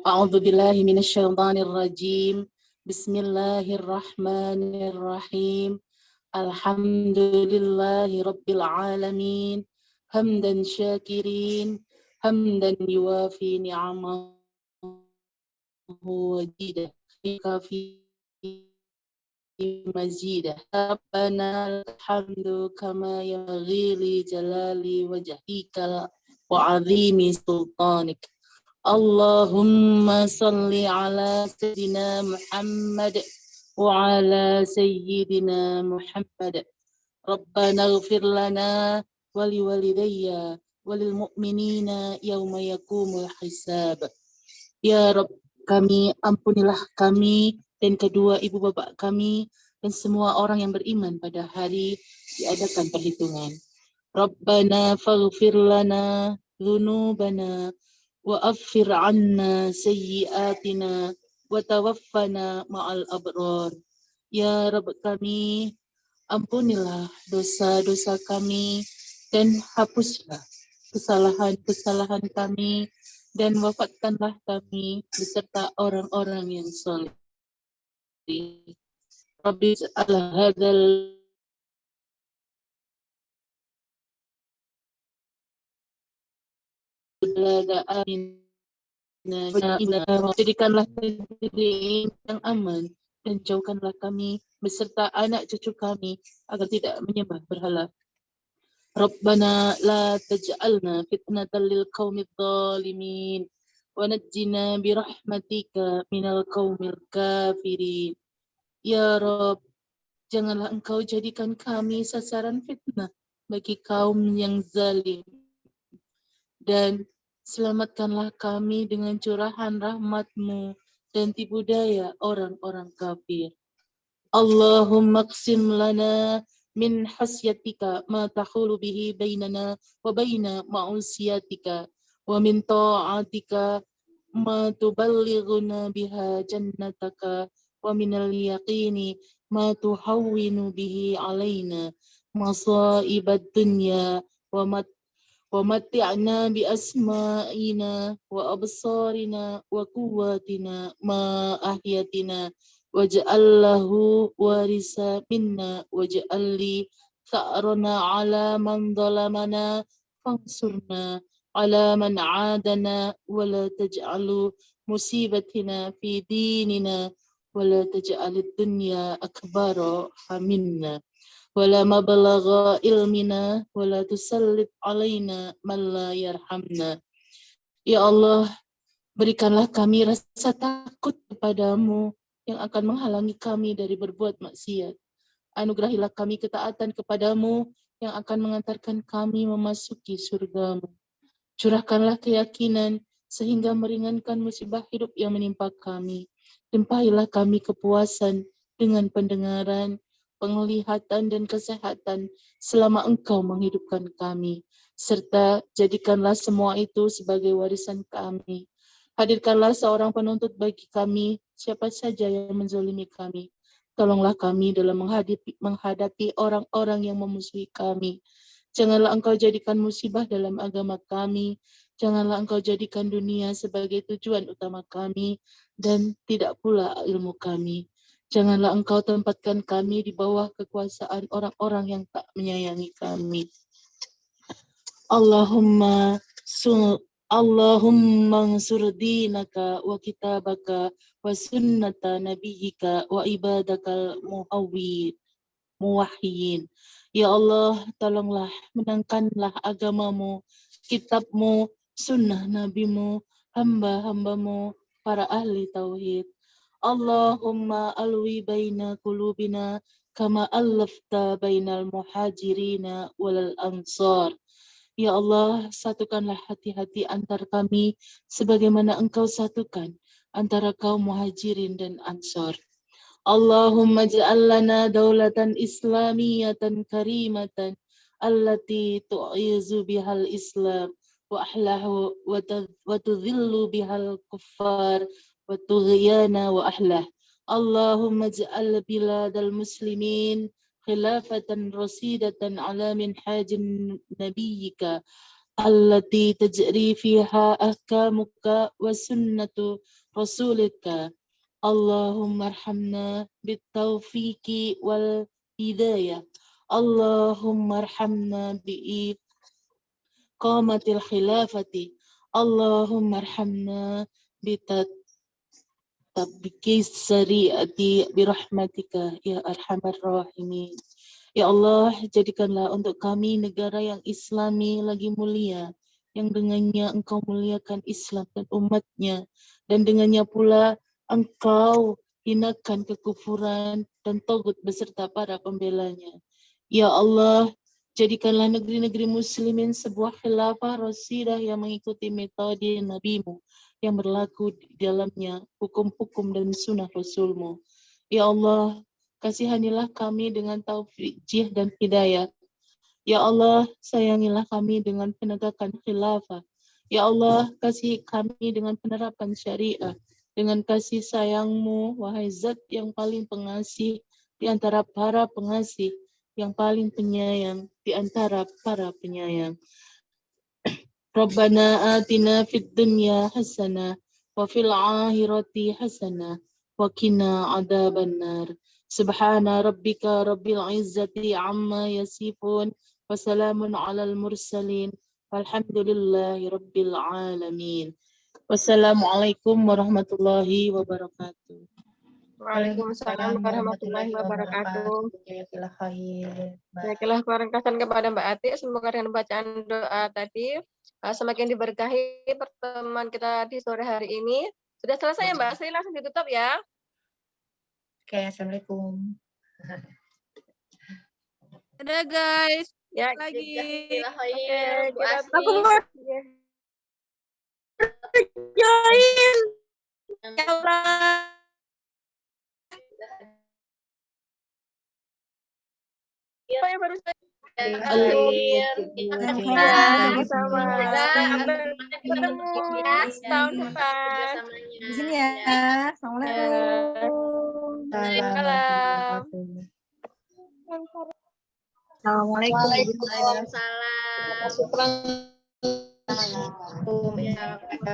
A'udzubillahi minasyaitonir rajim. Bismillahirrahmanirrahim. Alhamdulillahi rabbil alamin. Hamdan syakirin, hamdan yuwafi ni'amahu wa jidah kafi mazidah. Rabbana alhamdu kama yanbaghi li jalali wajhika wa 'azimi sultanik. Allahumma salli ala sayyidina Muhammad wa ala sayyidina Muhammad. Rabbana ighfir lana wa liwalidayya wa lil mu'minina yauma yaqumul hisab. Ya Rabb, kami ampunilah kami dan kedua ibu bapak kami dan semua orang yang beriman pada hari diadakan perhitungan. Rabbana faghfir lana dhunubana wa aghfir 'anna sayyi'atina wa tawaffana ma'al abrar. Ya Rabb kami, ampunilah dosa-dosa kami dan hapuslah kesalahan-kesalahan kami dan wafatkanlah kami beserta orang-orang yang saleh. Rabbi ala hadzal balada amin. Jadikanlah negeri yang aman dan jauhkanlah kami beserta anak cucu kami agar tidak menyembah berhala. Rabbana la taj'alna fitnatan lil qaumidz zalimin wa najjina bi rahmatika minal qaumil kafirin. Ya Rabb, janganlah Engkau jadikan kami sasaran fitnah bagi kaum yang zalim, dan selamatkanlah kami dengan curahan rahmat-Mu dan tipu daya orang-orang kafir. Allahumma qsim lana min hasyatika ma tahulu bihi bainana wa baina ma'usiyatika wa min ta'atika ma tuballighuna biha jannataka wa minal yaqini ma tuhawwinu bihi alaina masaibad dunya wa matti'na bi asma'ina wa absarina wa quwwatina ma ahyatina waj'allahu warisa minna waj'al li tha'rana 'ala man zalamana fansurna 'ala man 'adana wa la taj'alu musibatina fi dinina wa la taj'alid dunya akbara minna wala mabalagha ilmina wala tusallit alaina man la yarhamna. Ya Allah, berikanlah kami rasa takut kepadamu yang akan menghalangi kami dari berbuat maksiat. Anugerahilah kami ketaatan kepadamu yang akan mengantarkan kami memasuki surgamu. Curahkanlah keyakinan sehingga meringankan musibah hidup yang menimpa kami. Limpahilah kami kepuasan dengan pendengaran, penglihatan dan kesehatan selama Engkau menghidupkan kami, serta jadikanlah semua itu sebagai warisan kami. Hadirkanlah seorang penuntut bagi kami, siapa saja yang menzalimi kami. Tolonglah kami dalam menghadapi orang-orang yang memusuhi kami. Janganlah Engkau jadikan musibah dalam agama kami. Janganlah Engkau jadikan dunia sebagai tujuan utama kami dan tidak pula ilmu kami. Janganlah Engkau tempatkan kami di bawah kekuasaan orang-orang yang tak menyayangi kami. Allahumma ansur dinaka wa kitabaka wa sunnata nabiyyika wa ibadakal muwahhidin. Ya Allah, tolonglah menangkanlah agamamu, kitabmu, sunnah nabimu, hamba-hambamu, para ahli tauhid. Allahumma alwi baina qulubina kama allafta bainal muhajirina wal ansar. Ya Allah, satukanlah hati-hati antar kami sebagaimana Engkau satukan antara kaum muhajirin dan ansar. Allahumma ja'al lana daulatan islamiyatan karimatan allati tu'izu bihal islam wa ahlahu wa tudhillu bihal kuffar wa tughyana wa ahlah. Allahumma ja'al biladal muslimin khilafatan rasidatan ala minhajin nabiyyika allati tajri fiha ahkamuka wa sunnatu rasulika. Allahumma arhamna bitaufiqi wal hidayah. Allahumma arhamna biiqamatil khilafati. Allahumma arhamna bitatbiqis syariati birahmatika ya arhamar rahimin. Ya Allah, jadikanlah untuk kami negara yang islami lagi mulia, yang dengannya Engkau muliakan Islam dan umatnya, dan dengannya pula Engkau hinakan kekufuran dan togut beserta para pembelanya. Ya Allah, jadikanlah negeri-negeri muslimin sebuah khilafah rasidah yang mengikuti metode Nabi-Mu, yang berlaku di dalamnya hukum-hukum dan sunnah Rasul-Mu. Ya Allah, kasihanilah kami dengan taufik dan hidayah. Ya Allah, sayangilah kami dengan penegakan khilafah. Ya Allah, kasihi kami dengan penerapan syariah. dengan kasih sayang-Mu, wahai Zat yang paling pengasih di antara para pengasih, yang paling penyayang di antara para penyayang. Rabbana atina fid dunya hasanah wa fil akhirati hasanah wa qina adzabannar. Subhana rabbika rabbil izzati amma yasifun wa salamun alal mursalin walhamdulillahi rabbil alamin. Wassalamualaikum warahmatullahi wabarakatuh. Waalaikumsalam warahmatullahi wabarakatuh. Baiklah, perengkasan kepada Mbak Ati. Semoga dengan bacaan doa tadi semakin diberkahi pertemuan kita di sore hari ini. Sudah selesai ya Mbak Asri, langsung ditutup ya. Oke, assalamualaikum. Dadah guys. Ya, Lagi. Oke, kita Aku mau join. Ya Allah. Apa yang baru saya Sama-sama. Ketemu tahun depan. Di sini ya. Assalamualaikum. Assalamualaikum. Waalaikumsalam.